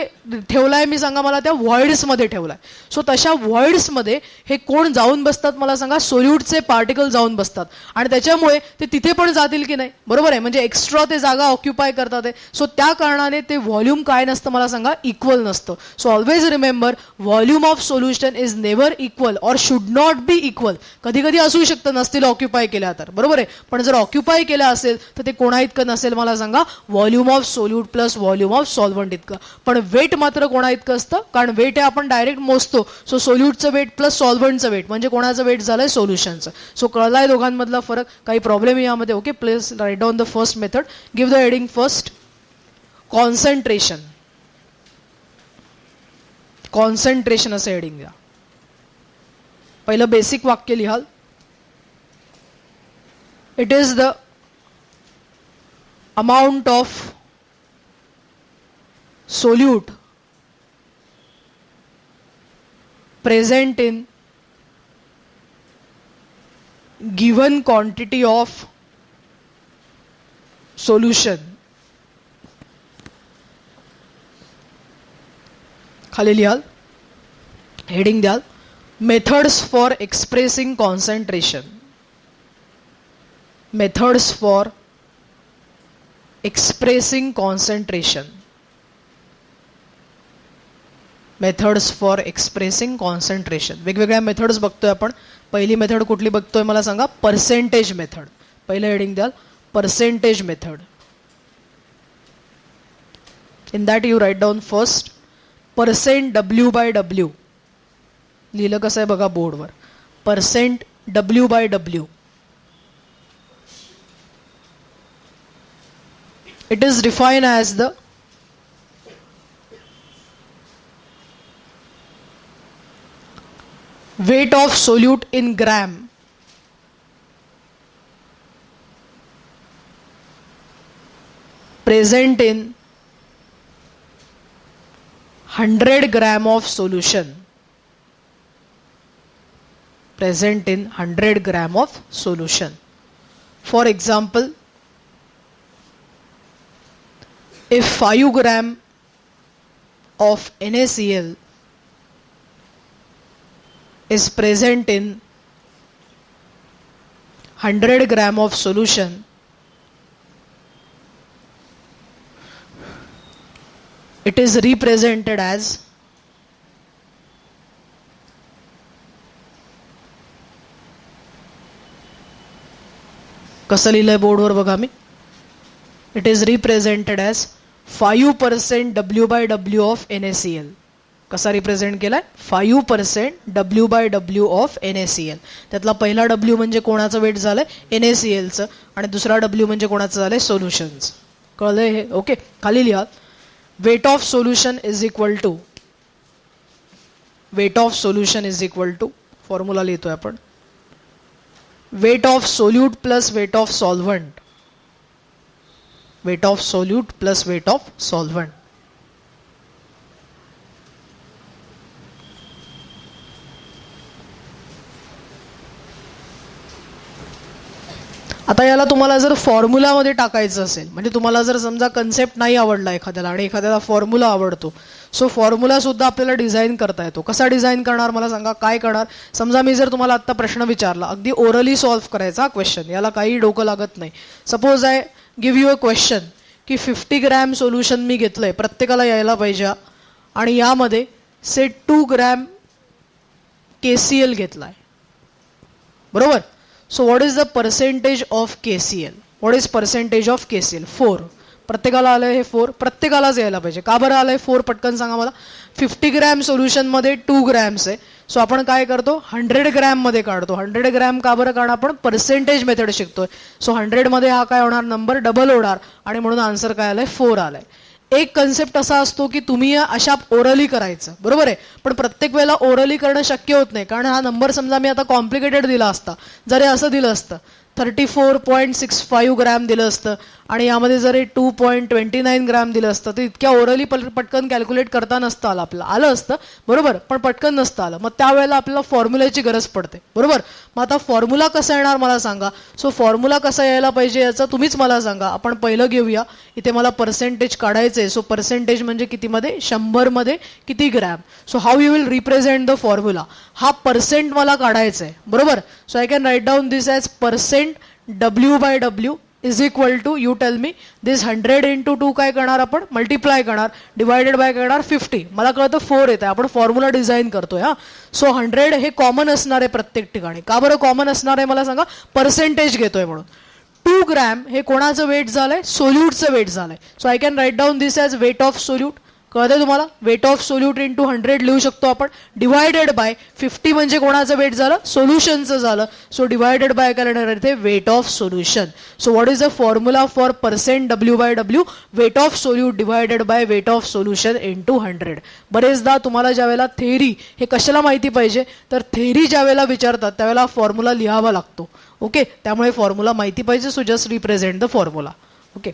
ठेवलाय मी सांगा मला? त्या व्हॉइड्समध्ये ठेवलाय. सो तशा व्हॉइड्समध्ये हे कोण जाऊन बसतात मला सांगा? सोल्यूटचे पार्टिकल जाऊन बसतात आणि त्याच्यामुळे ते तिथे पण जातील की नाही? बरोबर आहे, म्हणजे एक्स्ट्रा ते जागा ऑक्युपाय करतात. सो त्या कारणाने ते व्हॉल्यूम काय नसतं मला सांगा? इक्वल नसतं. So always remember, volume of solution is never equal or should not be equal. कधी कधी असू शकतं नसतील ऑक्युपाय केल्या तर, बरोबर आहे, पण जर ऑक्युपाय केल्या असेल तर ते कोणा इतकं नसेल मला सांगा? Volume of solute plus volume of solvent इतकं. पण वेट मात्र कोणा इतकं असतं? कारण वेट हे आपण डायरेक्ट मोजतो. सो सोल्यूटचं वेट प्लस सॉल्व्हंटचं वेट म्हणजे कोणाचं वेट झालंय? सोल्युशनचं. सो कळलाय दोघांमधला फरक? काही प्रॉब्लेम यामध्ये? Okay, please write down the first method. Give the heading first. Concentration. Concentration असं हेडिंग द्या. पहिलं बेसिक वाक्य लिहाल. It is the amount of solute present in given quantity of solution. खाली लिहाल, हेडिंग द्याल, methods for expressing concentration. Methods for expressing concentration. Methods for expressing concentration. वेगवेगळ्या methods बघतोय आपण. पहिली मेथड कुठली बघतोय मला सांगा? Percentage method. पहिलं हेडिंग द्याल, percentage method. In that you write down first percent W/W. लिहिलं कसं आहे बघा बोर्डवर. Percent W/W. It is defined as the weight of solute in gram present in 100 gram of solution. Present in 100 gram of solution. For example, if 5 gram of NaCl is present in 100 gram of solution, it is represented as कसं लिहिलंय बोर्डवर बघा मी. It is represented as 5% W/W of NaCl. कसा represent केलाय? 5% W/W of NaCl. त्यातला पहिला W म्हणजे कोणाचं वेट झालंय? NaClचं. आणि दुसरा W म्हणजे कोणाचं झालंय? सोल्युशनचं. कळलंय हे? ओके. खाली लिहा weight of solution is equal to formula लिहितोय आपण. weight of solute plus weight of solvent. Weight of solute plus weight of solvent. आता याला तुम्हाला जर फॉर्म्युलामध्ये टाकायचं असेल, म्हणजे तुम्हाला जर समजा कन्सेप्ट नाही आवडला एखाद्याला आणि एखाद्याला फॉर्म्युला आवडतो, सो फॉर्म्युला सुद्धा आपल्याला डिझाईन करता येतो. कसा डिझाईन करणार मला सांगा? काय करणार? समजा मी जर तुम्हाला आत्ता प्रश्न विचारला, अगदी ओरली सॉल्व्ह करायचा क्वेश्चन, याला काही डोकं लागत नाही. Suppose I give you a question की 50 ग्रॅम सोल्युशन मी घेतलंय, प्रत्येकाला यायला पाहिजे, आणि यामध्ये से 2 ग्रॅम KCl घेतलाय, बरोबर. So what is the percentage of KCl? What is percentage of KCl? 4. प्रत्येकाला आलंय हे 4. प्रत्येकालाच यायला पाहिजे. का बरं आलंय 4? पटकन सांगा मला. 50 ग्रॅम सोल्युशनमध्ये 2 ग्रॅम्स आहे. सो आपण काय करतो? 100 ग्रॅममध्ये काढतो. 100 ग्रॅम का बरं? कारण आपण पर्सेंटेज मेथड शिकतोय. सो 100मध्ये हा काय होणार? नंबर डबल होणार, आणि म्हणून आन्सर काय आलंय? 4 आलाय. एक कन्सेप्ट असा असतो की तुम्ही अशा ओरली करायचं, बरोबर आहे. पण प्रत्येक वेळेला ओरली करणं शक्य होत नाही, कारण हा नंबर समजा मी आता कॉम्प्लिकेटेड दिला असता, जर हे असं दिलं असतं 34.65 ग्रॅम दिलं असतं आणि यामध्ये जर 2.29 ग्रॅम दिलं असतं, तर इतक्या ओरली पटकन कॅल्क्युलेट करता नसतं आलं. आपलं आलं असतं, बरोबर, पण पटकन नसतं आलं. मग त्यावेळेला आपल्याला फॉर्म्युल्याची गरज पडते, बरोबर. मग आता फॉर्म्युला कसा येणार मला सांगा. सो फॉर्म्युला कसा यायला पाहिजे याचं तुम्हीच मला सांगा. आपण पहिलं घेऊया. इथे मला पर्सेंटेज काढायचं आहे. सो पर्सेंटेज म्हणजे कितीमध्ये? 100मध्ये किती gram. So how you will represent the formula? हा पर्सेंट मला काढायचा आहे, बरोबर. So I can write down this as percent W/W is equal to, you tell me, this 100 into 2 काय करणार आपण? मल्टिप्लाय करणार, डिवायडेड बाय करणार 50. मला कळतं 4 येत आहे. आपण फॉर्म्युला डिझाईन करतोय हा. सो 100 हे कॉमन असणार आहे प्रत्येक ठिकाणी. का बरं कॉमन असणार आहे मला सांगा? पर्सेंटेज घेतोय म्हणून. 2 ग्रॅम हे कोणाचं वेट झालंय? सोल्यूटचं वेट झालंय. So I can write down this as weight of solute. कळतंय तुम्हाला? वेट ऑफ सोल्यूट इंटू 100 लिहू शकतो आपण, डिवायडेड बाय 50 म्हणजे कोणाचं वेट झालं? सोल्युशनचं झालं. सो डिवायडेड बाय काय येणार इथे? Weight of solution. So what is the formula for percent W/W? Weight of solute divided by weight of solution into 100. बरेचदा तुम्हाला ज्यावेळेला थेअरी, हे कशाला माहिती पाहिजे, तर थेअरी ज्यावेळेला विचारतात त्यावेळेला फॉर्म्युला लिहावा लागतो, ओके. त्यामुळे फॉर्म्युला माहिती पाहिजे. So just represent the formula, okay.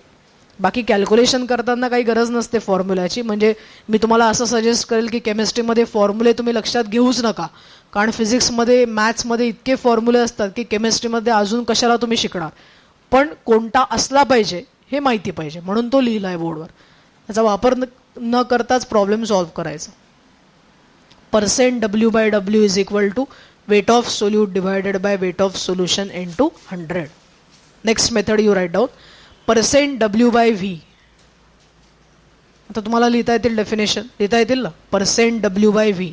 बाकी कॅल्क्युलेशन करताना काही गरज नसते फॉर्म्युल्याची. म्हणजे मी तुम्हाला असं सजेस्ट करेल की केमिस्ट्रीमध्ये फॉर्म्युले तुम्ही लक्षात घेऊच नका, कारण फिजिक्समध्ये, मॅथ्समध्ये इतके फॉर्म्युले असतात की केमिस्ट्रीमध्ये अजून कशाला तुम्ही शिकणार. पण कोणता असला पाहिजे हे माहिती पाहिजे, म्हणून तो लिहिला आहे बोर्डवर. त्याचा वापर न करताच प्रॉब्लेम सॉल्व्ह करायचा. Percent W/W is equal to weight of solute divided by weight of solution into 100. Next method you write down percent W/V. आता तुम्हाला लिहिता येतील डेफिनेशन, लिहिता येतील ना. पर्सेंट W/V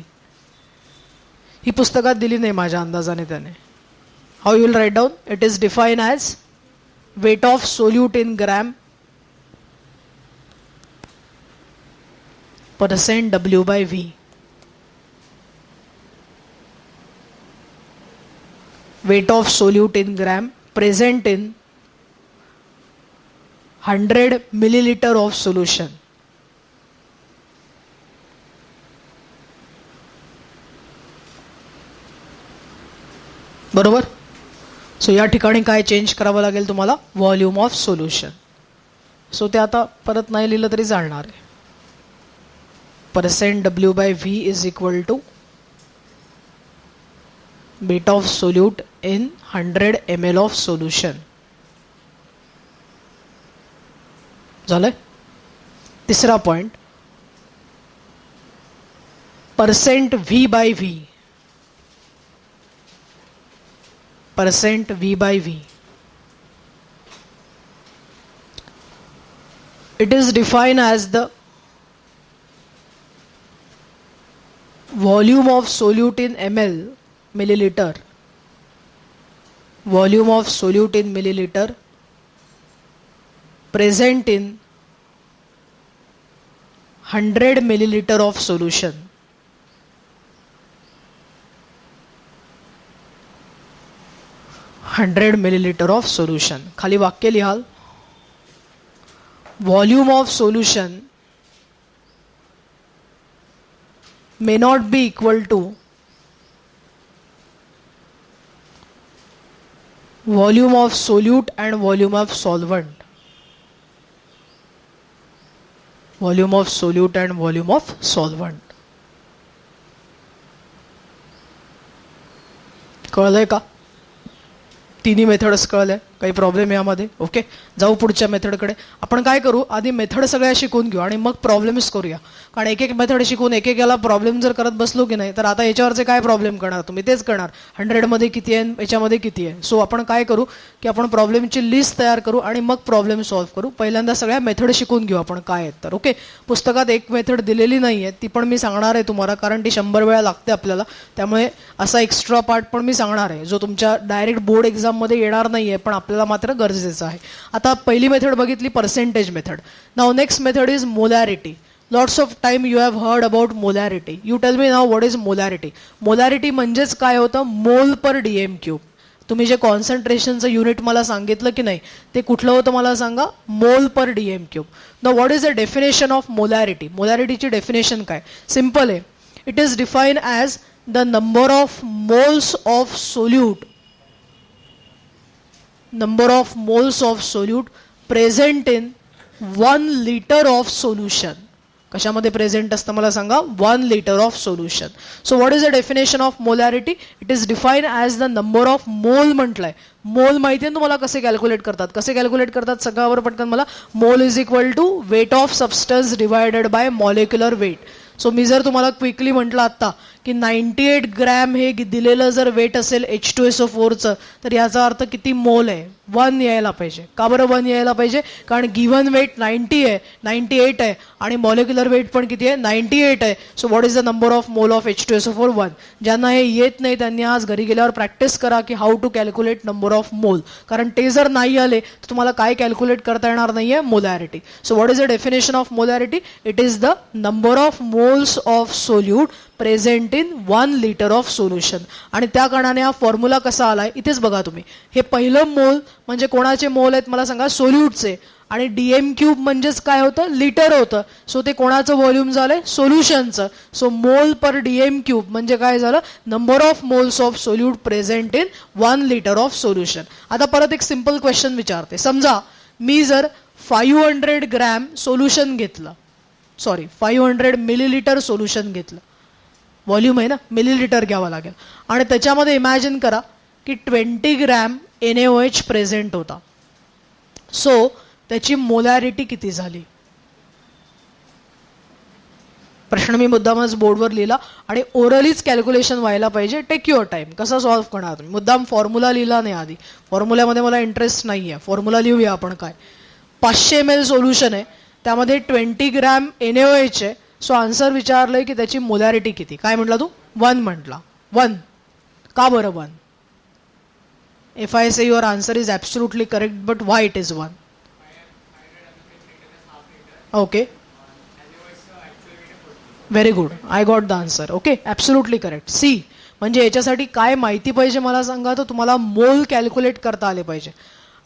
ही पुस्तकात दिली नाही माझ्या अंदाजाने त्याने. How you will write down? It is define as weight of solute in gram percent W/V. Weight of solute in gram present in 100 milliliter of solution. बरोबर. सो या ठिकाणी काय चेंज करावं लागेल तुम्हाला, व्हॉल्यूम ऑफ सोल्युशन. सो ते आता परत नाही लिहिलं तरी चालणार आहे. %W/V इज इक्वल टू बेटा of solute in 100 ml of solution. झालंय. तिसरा point, %V/V. %V/V. It is defined as the volume of solute in ml, milliliter. Volume of solute in milliliter present in 100 milliliter of solution. milliliter of solution. खाली वाक्य लिहाल, volume of solution may not be equal to volume of solute and volume of solvent. Volume of solute and volume of solvent. कळलंय का? तिन्ही methods कळल्या, काही problem यामध्ये? Okay, जाऊ पुढच्या मेथडकडे. आपण काय करू, आधी मेथड सगळ्या शिकून घेऊ आणि मग प्रॉब्लेम्स करूया. कारण एक एक मेथड शिकून एक एक याला प्रॉब्लेम जर करत बसलो की नाही तर आता याच्यावरचे काय प्रॉब्लेम करणार तुम्ही, तेच करणार. 100 मध्ये किती आहे, याच्यामध्ये किती आहे. सो आपण काय करू की आपण प्रॉब्लेमची लिस्ट तयार करू आणि मग प्रॉब्लेम सॉल्व्ह करू. पहिल्यांदा सगळ्या मेथड शिकून घेऊ आपण काय आहेत तर. ओके, पुस्तकात एक मेथड दिलेली नाही आहे, ती पण मी सांगणार आहे तुम्हाला, कारण ती 100 वेळा लागते आपल्याला. त्यामुळे असा एक्स्ट्रा पार्ट पण मी सांगणार आहे जो तुमच्या डायरेक्ट बोर्ड एक्झाममध्ये येणार नाही आहे, पण आपल्याला मात्र गरजेचं आहे. आता पहिली मेथड बघितली, percentage method. Now next method is molarity. Lots of time you have heard about molarity. You tell me now what is molarity. Molarity म्हणजेच काय होतं, मोल पर डीएम क्यूब. तुम्ही जे कॉन्सन्ट्रेशनचं युनिट मला सांगितलं की नाही ते कुठलं होतं मला सांगा, mole per dm cube. Now what is the definition of molarity. मोलॅरिटीची डेफिनेशन काय, सिम्पल आहे. It is define as the number of moles of solute, number of moles of solute present in 1 liter of solution. कशामध्ये present असतं मला सांगा, 1 liter of solution. So what is the definition of molarity? It is defined as the number of mole म्हटलंय. मोल माहिती आहे तुम्हाला कसे कॅल्क्युलेट करतात, कसे कॅल्क्युलेट करतात सगळ्यावर पटकन मला. Mole is equal to weight of substance divided by molecular weight. So मी जर तुम्हाला क्विकली म्हटलं आत्ता की 98 ग्रॅम हे दिलेलं जर वेट असेल H2SO4चं तर याचा अर्थ किती मोल आहे, 1 यायला पाहिजे. का बरं 1 यायला पाहिजे, कारण गिव्हन वेट 90 आहे, 98 आहे आणि मॉलिक्युलर वेट पण किती आहे, 98 आहे. So what is the number of mole of H2SO4, 1. ज्यांना हे येत नाही त्यांनी आज घरी गेल्यावर प्रॅक्टिस करा की how to calculate number of mole, कारण ते जर नाही आले तर तुम्हाला काय कॅल्क्युलेट करता येणार नाहीये, molarity. So what is the definition of molarity. It is the number of moles of solute present in 1 liter of solution. आणि त्या कारणाने हा फॉर्म्युला कसा आलाय इथेच बघा तुम्ही. हे पहिलं मोल म्हणजे कोणाचे मोल आहेत मला सांगा, सोल्यूटचे. आणि डीएम क्यूब म्हणजेच काय होतं, लिटर होतं. सो ते कोणाचं व्हॉल्यूम झालंय, सोल्युशनचं. सो मोल पर डीएम क्यूब म्हणजे काय झालं, number of moles of solute present in 1 liter of solution. आता परत एक सिंपल क्वेश्चन विचारते. समजा मी जर 500 ग्रॅम सोल्युशन घेतलं, 500 मिलीलिटर सोल्युशन घेतलं. व्हॉल्यूम आहे ना, मिलीलिटर घ्यावं लागेल. आणि त्याच्यामध्ये इमॅजिन करा की 20 ग्रॅम NaOH प्रेझेंट होता. सो त्याची मोलॅरिटी किती झाली. प्रश्न मी मुद्दामच बोर्डवर लिहिला आणि ओरलीच कॅल्क्युलेशन व्हायला पाहिजे. Take your time. कसा सॉल्व्ह करणार तुम्ही, मुद्दाम फॉर्म्युला लिहिला नाही आधी. फॉर्म्युल्यामध्ये मला इंटरेस्ट नाही आहे. फॉर्म्युला लिहूया आपण. काय, 500 ml सोल्युशन आहे, त्यामध्ये 20 ग्रॅम NaOH आहे. सो आन्सर विचारलंय की त्याची मोलॅरिटी किती. काय म्हटला तू, 1 म्हटला. 1 का बरं 1. If I say your answer is absolutely correct, but why it is 1. Okay, very good, I got the answer. Okay, absolutely correct. See म्हणजे याच्यासाठी काय माहिती पाहिजे मला सांगा, तर तुम्हाला मोल कॅल्क्युलेट करता आले पाहिजे.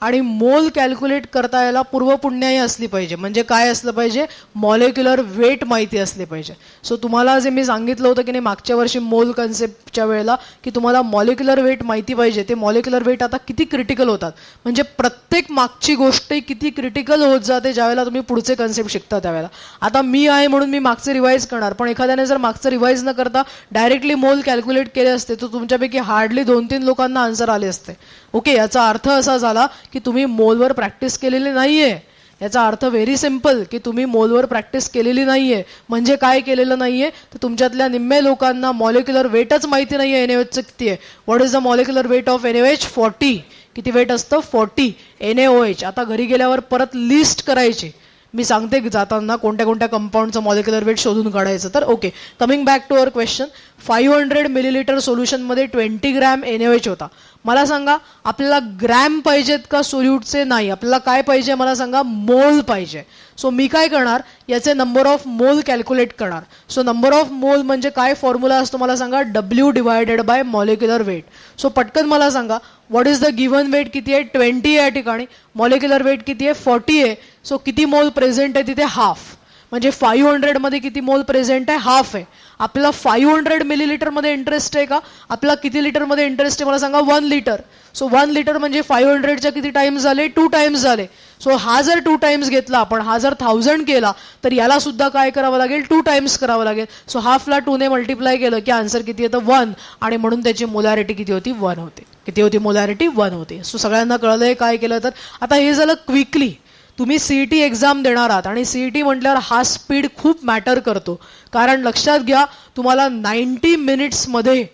आणि मोल कॅल्क्युलेट करता यायला पूर्वपुण्याई असली पाहिजे. म्हणजे काय असलं पाहिजे, मॉलिक्युलर वेट माहिती असली पाहिजे. सो तुम्हाला जे मी सांगितलं होतं की नाही मागच्या वर्षी मोल कन्सेप्टच्या वेळेला की तुम्हाला मॉलिक्युलर वेट माहिती पाहिजे, ते मॉलिक्युलर वेट आता किती क्रिटिकल होतात. म्हणजे प्रत्येक मागची गोष्ट किती क्रिटिकल होत जाते ज्यावेळेला तुम्ही पुढचे कन्सेप्ट शिकता त्यावेळेला. आता मी आहे म्हणून मी मागचे रिवाईज करणार, पण एखाद्याने जर मागचं रिवाईज न करता डायरेक्टली मोल कॅल्क्युलेट केले असते तर तुमच्यापैकी हार्डली 2-3 लोकांना आन्सर आले असते. ओके, याचा अर्थ असा झाला की तुम्ही मोलवर प्रॅक्टिस केलेली नाहीये. याचा अर्थ व्हेरी सिम्पल की तुम्ही मोलवर प्रॅक्टिस केलेली नाहीये. म्हणजे काय केलेलं नाहीये, तर तुमच्यातल्या निम्मे लोकांना मॉलिक्युलर वेटच माहिती नाहीये NaOHचं किती आहे. What is the molecular weight of NaOH? 40. किती वेट असतं? 40 NaOH. आता घरी गेल्यावर परत लिस्ट करायची. मी सांगते जाताना कोणत्या कोणत्या कंपाऊंडचं मॉलिक्युलर वेट शोधून काढायचं. तर okay, coming back to our question. 500 millilitre सोल्युशनमध्ये 20 ग्रॅम NaOH होता. मला सांगा आपल्याला ग्रॅम पाहिजेत का सोल्यूटचे? नाही, आपल्याला काय पाहिजे मला सांगा, मोल पाहिजे. सो मी काय करणार, याचे नंबर ऑफ मोल कॅल्क्युलेट करणार. सो नंबर ऑफ मोल म्हणजे काय फॉर्म्युला असतो मला सांगा, W divided by molecular weight. So पटकन मला सांगा what is the given weight किती आहे? 20 आहे या ठिकाणी. मॉलिक्युलर वेट किती आहे? 40 आहे. सो किती मोल प्रेझेंट आहे तिथे? हाफ. म्हणजे 500 मध्ये किती मोल प्रेझेंट आहे? हाफ आहे. आपल्याला 500 मिलीलिटरमध्ये इंटरेस्ट आहे का? आपल्याला किती लिटरमध्ये इंटरेस्ट आहे मला सांगा? 1 लिटर. सो 1 लिटर म्हणजे 500च्या किती टाइम्स झाले? 2 टाइम्स झाले. सो हा जर 2 टाइम्स घेतला आपण, हा जर 1000 केला तर याला सुद्धा काय करावं लागेल? 2 टाइम्स करावं लागेल. सो हाफला 2 ने मल्टिप्लाय केलं की आन्सर किती येतं? 1. आणि म्हणून त्याची मोलॅरिटी किती होती? 1 होते. किती होती मोलॅरिटी? 1 होते. सो सगळ्यांना कळलंय काय केलं तर. आता हे झालं क्विकली. तुम्ही CET एक्झाम देणार आहात आणि CET म्हटल्यावर हा स्पीड खूप मॅटर करतो. कारण लक्षात घ्या तुम्हाला 90 मिनिट्समध्ये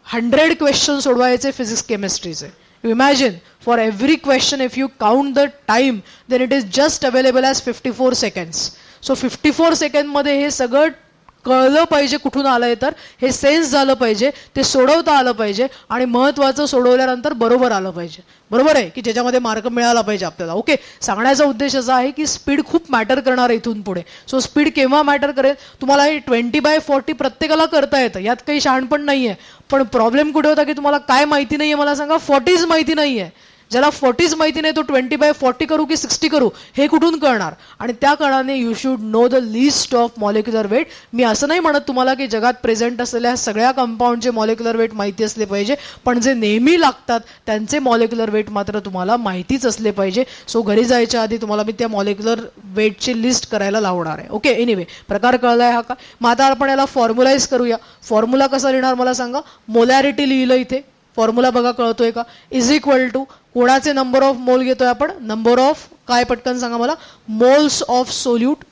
100 क्वेश्चन सोडवायचे फिजिक्स केमिस्ट्रीचे. You imagine for every question if you count the time then it is just available as 54 seconds. So 54 सेकंडमध्ये हे सगळं कळलं पाहिजे कुठून आलंय, तर हे सेन्स झालं पाहिजे, ते सोडवता आलं पाहिजे आणि महत्त्वाचं सोडवल्यानंतर बरोबर आलं पाहिजे. बरोबर आहे की ज्याच्यामध्ये मार्क मिळाला पाहिजे आपल्याला. ओके, सांगण्याचा उद्देश असा आहे की स्पीड खूप मॅटर करणार आहे इथून पुढे. सो स्पीड केव्हा मॅटर करेल? तुम्हाला हे 20/40 प्रत्येकाला करता येतं, यात काही शहाणपण नाही आहे. पण प्रॉब्लेम कुठे होता की तुम्हाला काय माहिती नाहीये मला सांगा? 40 माहिती नाहीये. ज्याला 40 माहिती नाही तो 20/40 करू की 60 करू हे कुठून कळणार? आणि त्या कारणाने you should know the list of molecular weight. मी असं नाही म्हणत तुम्हाला की जगात प्रेझेंट असलेल्या सगळ्या कंपाऊंडचे मॉलिक्युलर वेट माहिती असले पाहिजे, पण जे नेहमी लागतात त्यांचे मॉलिक्युलर वेट मात्र तुम्हाला माहितीच असले पाहिजे. सो घरी जायच्या आधी तुम्हाला मी त्या मॉलिक्युलर वेटची लिस्ट करायला लावणार आहे. ओके, एनिवे प्रकार कळलाय हा का? मग आता आपण याला फॉर्म्युलाइज करूया. फॉर्म्युला कसा लिहिणार मला सांगा? मोलॅरिटी लिहिलं इथे. फॉर्म्युला बघा कळतोय का? इज इक्वल टू कोणाचे नंबर ऑफ मोल घेतोय आपण? नंबर ऑफ काय पटकन सांगा मला? Moles of solute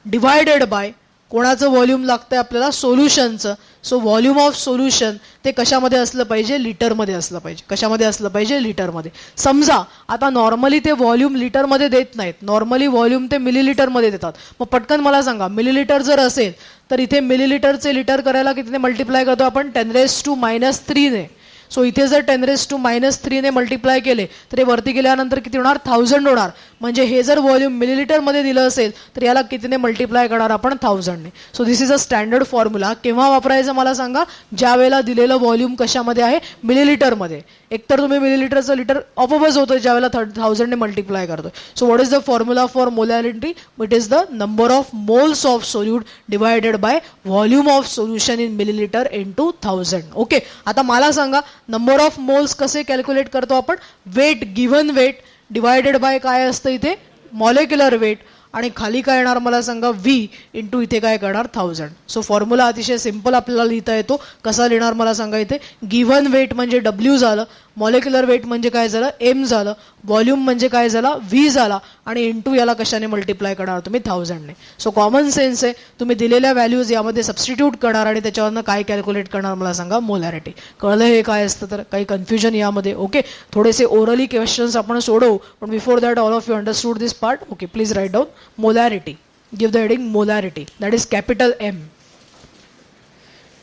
divided bye कोणाचं व्हॉल्यूम लागतंय आपल्याला? सोल्युशनचं. सो व्हॉल्यूम ऑफ सोल्युशन ते कशामध्ये असलं पाहिजे? लिटरमध्ये असलं पाहिजे. कशामध्ये असलं पाहिजे? लिटरमध्ये. समजा आता नॉर्मली ते व्हॉल्यूम लिटरमध्ये देत नाहीत, नॉर्मली व्हॉल्यूम ते मिलीलिटरमध्ये देतात. मग पटकन मला सांगा मिलीलिटर जर असेल तर इथे मिलीलिटरचे लिटर करायला कितीने मल्टिप्लाय करतो आपण? 10⁻³ ने. सो इथे जर 10⁻³ ने मल्टिप्लाय केले तर हे वरती गेल्यानंतर किती होणार? 1000 होणार. म्हणजे हे जर व्हॉल्यूम मिलीलिटरमध्ये दिलं असेल तर याला कितीने मल्टिप्लाय करणार आपण? 1000 ने. So this is a standard formula. केव्हा वापरायचं मला सांगा? ज्या वेळेला दिलेलं व्हॉल्यूम कशामध्ये आहे? मिलीलिटरमध्ये. एकतर तुम्ही मिलीलिटरचं लिटर ऑपोबच होतं ज्या वेळेला 1000 ने मल्टिप्लाय करतोय. So what is the formula for molarity? It is the number of moles of solute divided by volume of solution in milliliter into 1000. Okay, आता मला सांगा नंबर ऑफ मोल्स कसे कॅल्क्युलेट करतो आपण? Weight, given weight divided by काय असतं इथे? Molecular weight. आणि खाली काय येणार मला सांगा? V इंटू इथे काय करणार? 1000. सो फॉर्म्युला अतिशय सिंपल आपल्याला लिहिता येतो. कसा लिहिणार मला सांगा? इथे गिव्हन वेट म्हणजे W झालं, मॉलिक्युलर वेट म्हणजे काय झालं? M झालं, व्हॉल्यूम म्हणजे काय झाला? V झाला आणि इंटू याला कशाने मल्टिप्लाय करणार तुम्ही? 1000 ने. सो कॉमन सेन्स आहे, तुम्ही दिलेल्या व्हॅल्यूज यामध्ये सबस्टिट्यूट करणार आणि त्याच्यावरनं काय कॅल्क्युलेट करणार मला सांगा? मोलॅरिटी. कळलं हे काय असतं? तर काही कन्फ्युजन यामध्ये? ओके, थोडेसे ओरली क्वेश्चन्स आपण सोडवू, पण before that all of you understood this part. Okay, please write down molarity. Give the heading molarity. That is capital M.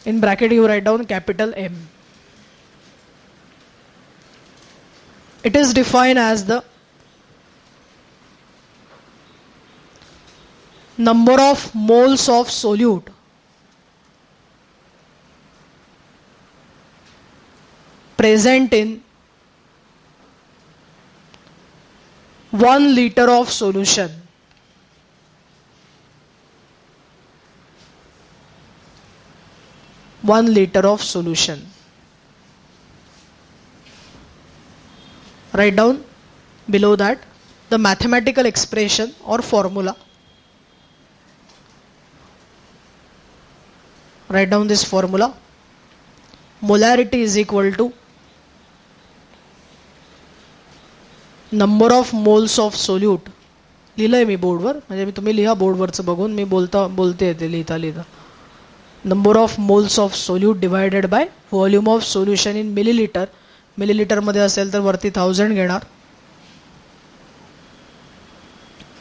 In bracket you write down capital M. It is defined as the number of moles of solute present in 1 liter of solution. One liter of solution. Write down below that the mathematical expression or formula. Write down this formula. Molarity is equal to number of moles of solute. लिहिलंय मी बोर्डवर, म्हणजे मी तुम्ही लिहा बोर्डवरचं बघून, मी बोलते ते लिहिता लिहिता. Number of moles of solute divided by volume of solution in millilitre. मिलीलिटरमध्ये असेल तर वरती 1000 घेणार,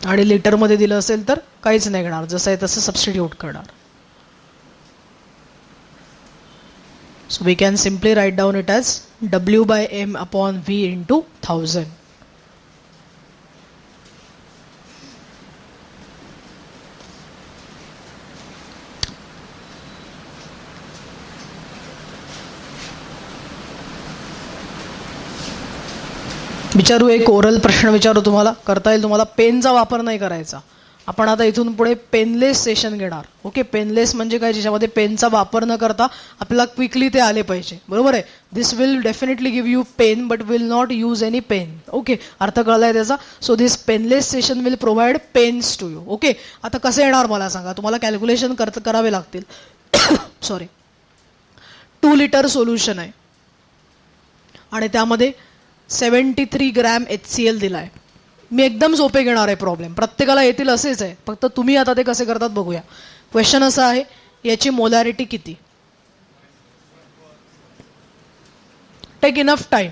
आणि लिटरमध्ये दिलं असेल तर काहीच नाही घेणार, जसं आहे तसं सबस्टिट्यूट करणार. So we can simply write down it as W by M upon V into 1000. विचारू एक ओरल प्रश्न विचारू तुम्हाला, करता येईल तुम्हाला. पेनचा वापर नाही करायचा. आपण आता इथून पुढे पेनलेस सेशन घेणार. ओके, पेनलेस म्हणजे काय, ज्याच्यामध्ये पेनचा वापर न करता आपल्याला क्विकली ते आले पाहिजे. बरोबर आहे. This will definitely give you pain but will not use any pain. Okay, अर्थ कळलाय त्याचा. So this painless session will provide pains to you. Okay, आता कसं येणार मला सांगा. तुम्हाला कॅल्क्युलेशन करावे लागतील. सॉरी, 2 लिटर सोल्युशन आहे आणि त्यामध्ये 73 ग्रॅम HCl दिलाय. मी एकदम सोपे घेणार आहे प्रॉब्लेम, प्रत्येकाला येतील असेच आहे, फक्त तुम्ही आता ते कसे करतात बघूया. क्वेश्चन असा आहे, याची मोलॅरिटी किती. Take enough time.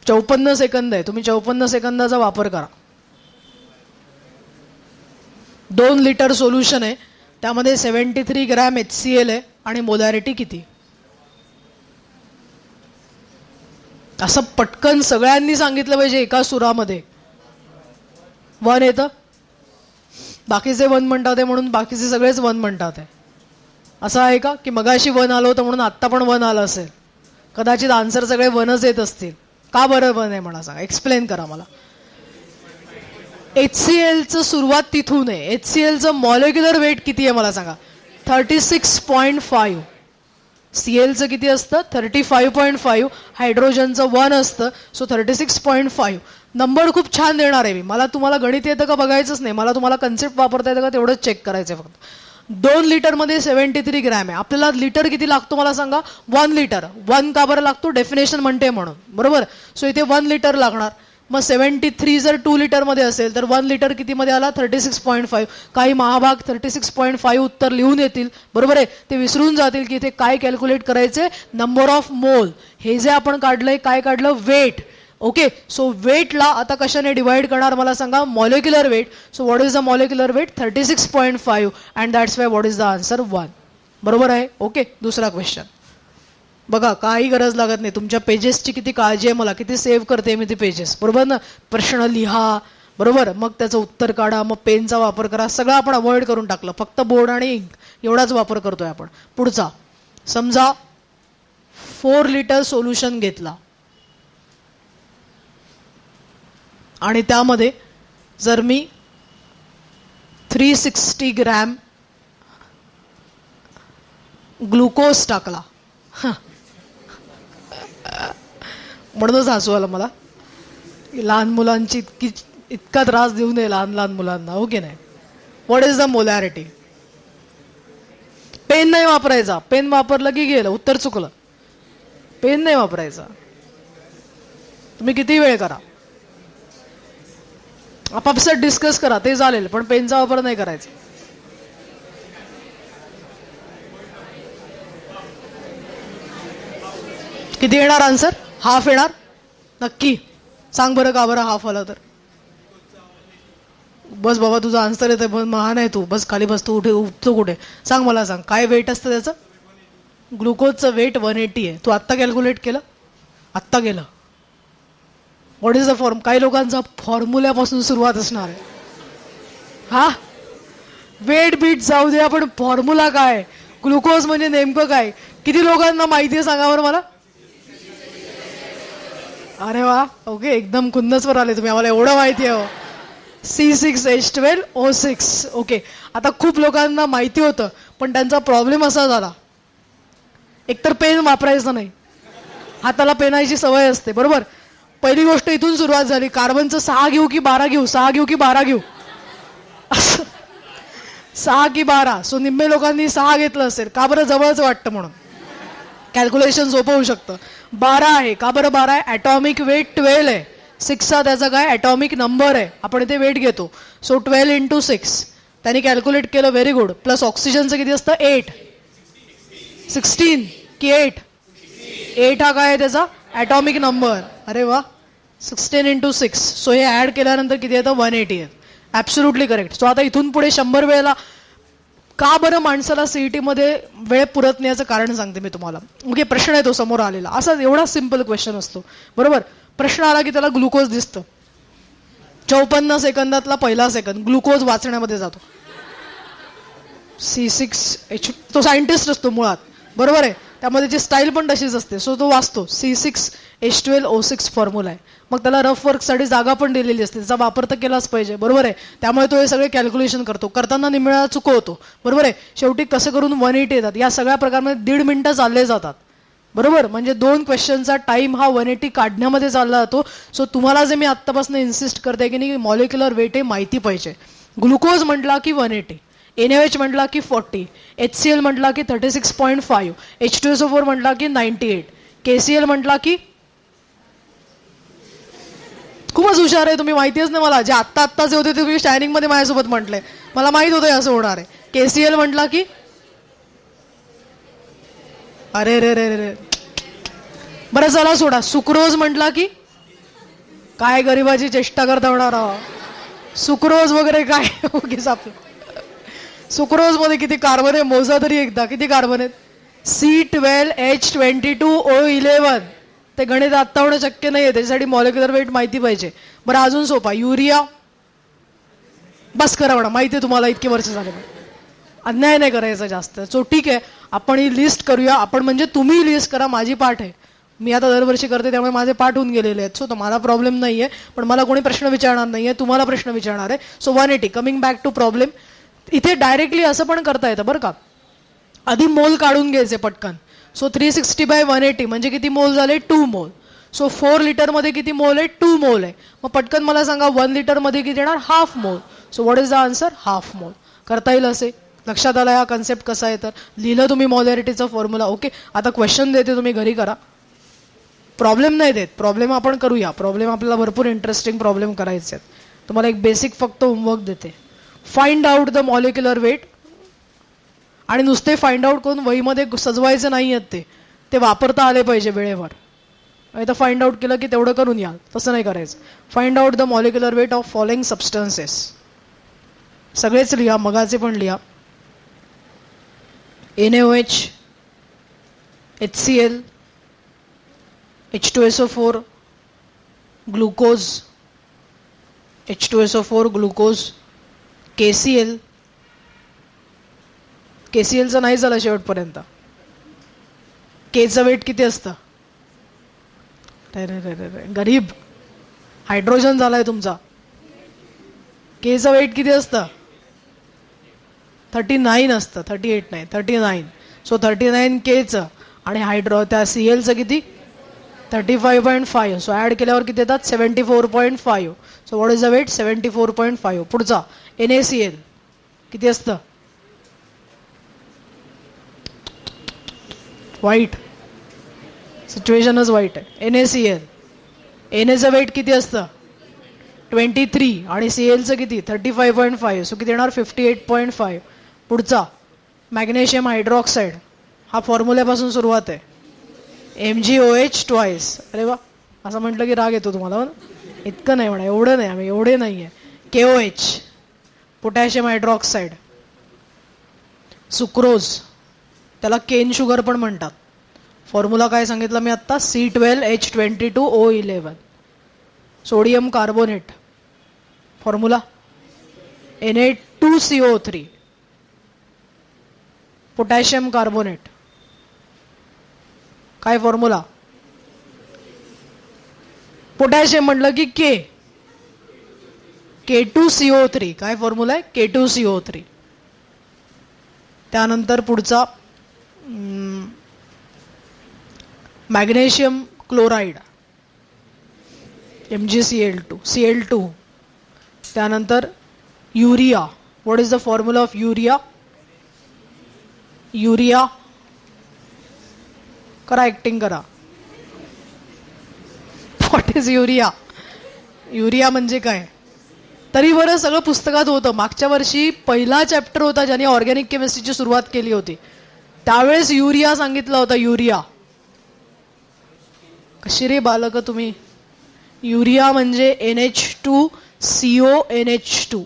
54 सेकंद आहे, तुम्ही 54 सेकंदाचा वापर करा. 2 लिटर सोल्युशन आहे, त्यामध्ये 73 ग्रॅम HCl आहे आणि मोलॅरिटी किती. असं पटकन सगळ्यांनी सांगितलं पाहिजे एका सुरामध्ये. 1 येतं, बाकीचे 1 म्हणतात म्हणून बाकीचे सगळेच 1 म्हणतात आहे. असं आहे का की मगाशी 1 आलं होतं म्हणून आत्ता पण 1 आलं असेल. कदाचित आन्सर सगळे 1च येत असतील. का बरं 1 आहे मला सांगा, एक्सप्लेन करा मला. HClचं सुरुवात तिथून आहे. HClचं मॉलिक्युलर वेट किती आहे मला सांगा. 36.5. Clचं किती असतं, 35.5. हायड्रोजनचं 1 असतं, सो 36.5. नंबर खूप छान देणार आहे मी. मला तुम्हाला गणित येतं का बघायचंच नाही, मला तुम्हाला कन्सेप्ट वापरता येतं का तेवढंच चेक करायचं आहे फक्त. 2 लिटरमध्ये 73 ग्रॅम आहे. आपल्याला लिटर किती लागतो मला सांगा. 1 लिटर. 1 का बरं लागतो, डेफिनेशन म्हणते म्हणून. बरोबर. सो इथे 1 लिटर लागणार. मग 73 जर 2 लिटरमध्ये असेल तर 1 लिटर कितीमध्ये आला, 36.5. काही महाभाग 36.5 उत्तर लिहून येतील. बरोबर आहे. ते विसरून जातील की इथे काय कॅल्क्युलेट करायचे, नंबर ऑफ मोल. हे जे आपण काढलंय, काय काढलं, वेट. ओके, सो वेटला आता कशाने डिवाइड करणार मला सांगा, molecular weight. So what is the molecular weight, 36.5 and that's why what is the answer 1. बरोबर आहे. ओके, दुसरा क्वेश्चन बघा. काही गरज लागत नाही. तुमच्या पेजेसची किती काळजी आहे मला, किती सेव्ह करते मी ती पेजेस. बरोबर ना. प्रश्न लिहा, बरोबर, मग त्याचं उत्तर काढा, मग पेनचा वापर करा. सगळं आपण अवॉइड करून टाकलं, फक्त बोर्ड आणि इंक एवढाच वापर करतोय आपण. पुढचा, समजा 4 लिटर सोल्युशन घेतला आणि त्यामध्ये जर मी 360 ग्रॅम ग्लुकोज टाकला, म्हणूनच हसू आलं मला. लहान मुलांची इतका त्रास देऊ नये लहान मुलांना. ओके नाही. What is the molarity. Pen नाही वापरायचा. पेन वापरलं की गेलं, उत्तर चुकलं. पेन नाही वापरायचा. तुम्ही किती वेळ करा, आपापसात डिस्कस करा, ते चालेल, पण पेनचा वापर नाही करायचा. किती येणार आन्सर, हाफ येणार नक्की. सांग बरं का बरं हाफ आला तर. बस बाबा तुझा आन्सर येतोय, बस महान आहे तू, बस खाली बस. तू उठतो कुठे, सांग मला, सांग काय वेट असतं त्याचं. ग्लुकोजचं वेट 180 आहे. तू आत्ता कॅल्क्युलेट केलं, आत्ता गेलं. What is the form. काही लोकांचा फॉर्म्युल्यापासून सुरुवात असणार आहे. हा, वेट बीट जाऊ दे, आपण फॉर्म्युला काय, ग्लुकोज म्हणजे नेमकं काय, किती लोकांना माहिती आहे सांगा बरं मला. अरे वा, ओके, एकदम कुंदसवर आले तुम्ही, आम्हाला एवढं माहिती आहे. C6H12O6. ओके, आता खूप लोकांना माहिती होतं, पण त्यांचा प्रॉब्लेम असा झाला, एकतर पेन वापरायचं नाही, हाताला पेनायची सवय असते, बरोबर. पहिली गोष्ट इथून सुरुवात झाली, कार्बनचं 6 घेऊ की 12 घेऊ, 6 घेऊ की 12 घेऊ, 6 की 12. सो निम्मे लोकांनी 6 घेतलं असेल, का बरं, जवळच वाटतं म्हणून, कॅल्क्युलेशन सोपं होऊ शकतं. 12 आहे, का बरं 12 आहे, ॲटॉमिक वेट 12 आहे. 6 हा त्याचा काय ॲटॉमिक नंबर आहे, आपण इथे वेट घेतो. सो 12 into 6 त्यांनी कॅल्क्युलेट केलं, व्हेरी गुड. प्लस ऑक्सिजनचं किती असतं, 8. 16 की 8, 8 हा काय आहे त्याचा ॲटॉमिक नंबर. अरे वा, 16 into 6. सो हे ॲड केल्यानंतर किती येतं, 180 आहे. Absolutely correct. सो आता इथून पुढे 100 वेळेला का बरं माणसाला सीईटी मध्ये वेळ पुरत नाही याचं कारण सांगते मी तुम्हाला. ओके, प्रश्न आहे तो समोर आलेला, असा एवढा सिम्पल क्वेश्चन असतो, बरोबर. प्रश्न आला की त्याला ग्लुकोज दिसतं, 54 सेकंदातला पहिला सेकंद ग्लुकोज वाचण्यामध्ये जातो. C6H, तो सायंटिस्ट असतो मुळात, बरोबर आहे, त्यामध्ये जी स्टाईल पण तशीच असते. सो तो वाचतो, C6H12O6 फॉर्म्युला आहे. मग त्याला रफ वर्कसाठी जागा पण दिलेली असते, त्याचा वापर तर केलाच पाहिजे, बरोबर आहे. त्यामुळे तो हे सगळे कॅल्क्युलेशन करतो, करताना निम्मेळा चुकवतो, बरोबर आहे. शेवटी कसं करून 180 येतात. या सगळ्या प्रकारामध्ये 1.5 मिनिटं चालले जातात, बरोबर. म्हणजे 2 क्वेश्चनचा टाइम हा 180 काढण्यामध्ये चालला जातो. सो तुम्हाला जे मी आत्तापासून इन्सिस्ट करते की नाही, मॉलिक्युलर वेट हे माहिती पाहिजे. ग्लुकोज म्हटला की 180, NaOH म्हटला की 40, HCl म्हटला की 36.5, H2SO4 म्हटला की 98, KCl म्हटला की, खूपच हुशार आहे तुम्ही, माहितीच नाही मला, जे आत्ता जे होते ते तुम्ही शायनिंग मध्ये माझ्यासोबत म्हटले, मला माहित होतं असं होणार आहे. KCl म्हटला की, अरे रे रे रे, बरं चला सोडा. सुक्रोज म्हटला की, काय गरिबाची चेष्टा करता होणार, सुक्रोज वगैरे काय उगीच आपलं. सुक्रोज मध्ये किती कार्बन आहे मोजा तरी एकदा, किती कार्बन आहेत, C12H22O11. ते गणित आत्ता होणं शक्य नाहीये, त्याच्यासाठी मॉलिक्युलर वेट माहिती पाहिजे. बरं अजून सोपा, युरिया, बस करा म्हणा, माहिती आहे तुम्हाला, इतके वर्ष झाले, अन्याय नाही करायचा जास्त. सो ठीक आहे, आपण ही लिस्ट करूया. आपण म्हणजे तुम्ही लिस्ट करा, माझी पाठ आहे, मी आता दरवर्षी करते त्यामुळे माझे पाठ होऊन गेलेले आहेत. सो तर मला प्रॉब्लेम नाहीये, पण मला कोणी प्रश्न विचारणार नाहीये, तुम्हाला प्रश्न विचारणार आहे. So 180, coming back to problem. इथे डायरेक्टली असं पण करता येतं बरं का, आधी मोल काढून घ्यायचे पटकन. सो 360/180 म्हणजे किती मोल झाले, 2 मोल. सो 4 लिटरमध्ये किती मोल आहे, 2 मोल आहे. मग पटकन मला सांगा 1 लिटरमध्ये किती येणार, half mole. So what is the answer, half mole. करता येईल असे, लक्षात आला हा कन्सेप्ट कसा आहे तर. लिहिलं तुम्ही मॉलॅरिटीचा फॉर्म्युला. ओके, आता क्वेश्चन देते, तुम्ही घरी करा. प्रॉब्लेम नाही देत, प्रॉब्लेम आपण करूया. प्रॉब्लेम आपल्याला भरपूर इंटरेस्टिंग प्रॉब्लेम करायचे आहेत. तुम्हाला एक बेसिक फक्त होमवर्क देते, find out the molecular weight. आणि नुसते फाइंड आउट करून वहीमध्ये सजवायचे नाही आहेत, ते वापरता आले पाहिजे वेळेवर. तर फाइंड आउट केलं की तेवढं करून या, तसं नाही करायचं. Find out the molecular weight of following substances. सगळेच लिहा, मगाचे पण लिहा. NaOH, HCl, H2SO4, glucose, H2SO4 glucose, KCl. KClचं नाही झालं शेवटपर्यंत. केचं वेट किती असतं, गरीब, हायड्रोजन झालाय तुमचा. केचं वेट किती असतं, 39 असतं, 38 नाही, 39. सो 39 केचं आणि त्या CLचं किती, 35.5. सो ऍड केल्यावर किती येतात, 74.5. So what is the weight, 74.5. पुढचा NaCl किती असतं, वाईट, सिच्युएशनच वाईट आहे. NaCl, Naचं वेट किती असतं, 23 आणि CLचं किती, 35.5. सो किती येणार, 58.5. पुढचा मॅग्नेशियम हायड्रॉक्साईड, हा फॉर्म्युल्यापासून सुरुवात आहे, MgOH ट्वाइस. अरे वा, असं म्हटलं की राग येतो तुम्हाला, इतकं नाही म्हणा, एवढं नाही, आम्ही एवढे नाही आहे. KOH, potassium hydroxide. सुक्रोज, त्याला केन शुगर पण म्हणतात. फॉर्म्युला काय सांगितलं मी आत्ता, C12H22O11. Sodium carbonate, formula Na2CO3. Potassium carbonate, काय फॉर्म्युला, पोटॅशियम म्हटलं की K2CO3. काय फॉर्म्युला आहे? K2CO3. त्यानंतर पुढचा मॅग्नेशियम क्लोराईड MgCl2. त्यानंतर urea. What is the formula of urea? करा, ऍक्टिंग करा. What is urea? युरिया म्हणजे काय? तरी बरं सगळं पुस्तकात होतं. मागच्या वर्षी पहिला चॅप्टर होता ज्याने ऑर्गॅनिक केमिस्ट्रीची सुरुवात केली होती, त्यावेळेस युरिया सांगितला होता. युरिया. कशी रे बालक तुम्ही? युरिया म्हणजे NH2CONH2.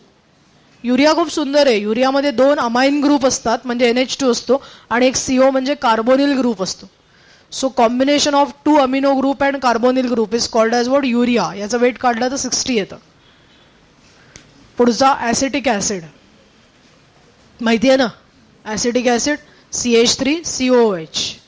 युरिया खूप सुंदर आहे. युरियामध्ये 2 अमाइन ग्रुप असतात म्हणजे NH2 असतो आणि एक CO म्हणजे कार्बोनिल ग्रुप असतो. So combination of 2 amino group and carbonyl group is called as what? Urea. याचं वेट काढलं तर 60 येतं. पुढचा ॲसिटिक ॲसिड. माहिती आहे ना? Acetic acid CH3COOH.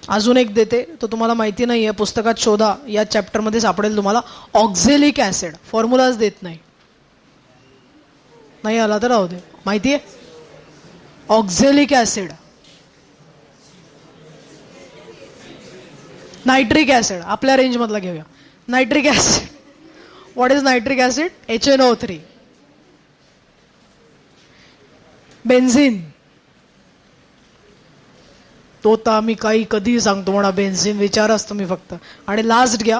अजून एक देते, तो तुम्हाला माहिती नाही आहे, पुस्तकात शोधा, या चॅप्टरमध्ये सापडेल तुम्हाला. Oxalic acid. फॉर्म्युलाच देत नाही. नाही आला तर राहू दे. माहिती आहे? Oxalic acid. Nitric acid. आपल्या रेंजमधला घेऊया. Nitric acid. What is nitric acid? HNO3. Benzene. तो तर आम्ही काही कधी सांगतो म्हणा. बेन्झिन विचाराच तुम्ही फक्त. आणि लास्ट घ्या,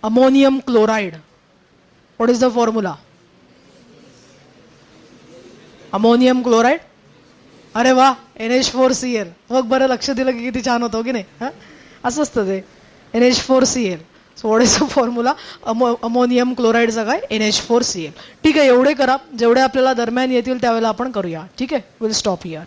ammonium chloride. What is the formula? Ammonium chloride. अरे वा, NH4Cl. मग बरं लक्ष दिलं की किती छान होतं की नाही? हां, असं असतं ते, NH4Cl. So what is the formula? Ammonium क्लोराईडचा काय? NH4Cl. ठीक आहे, एवढे करा. जेवढे आपल्याला दरम्यान येतील त्यावेळेला आपण करूया. ठीक आहे, विल स्टॉप हिअर.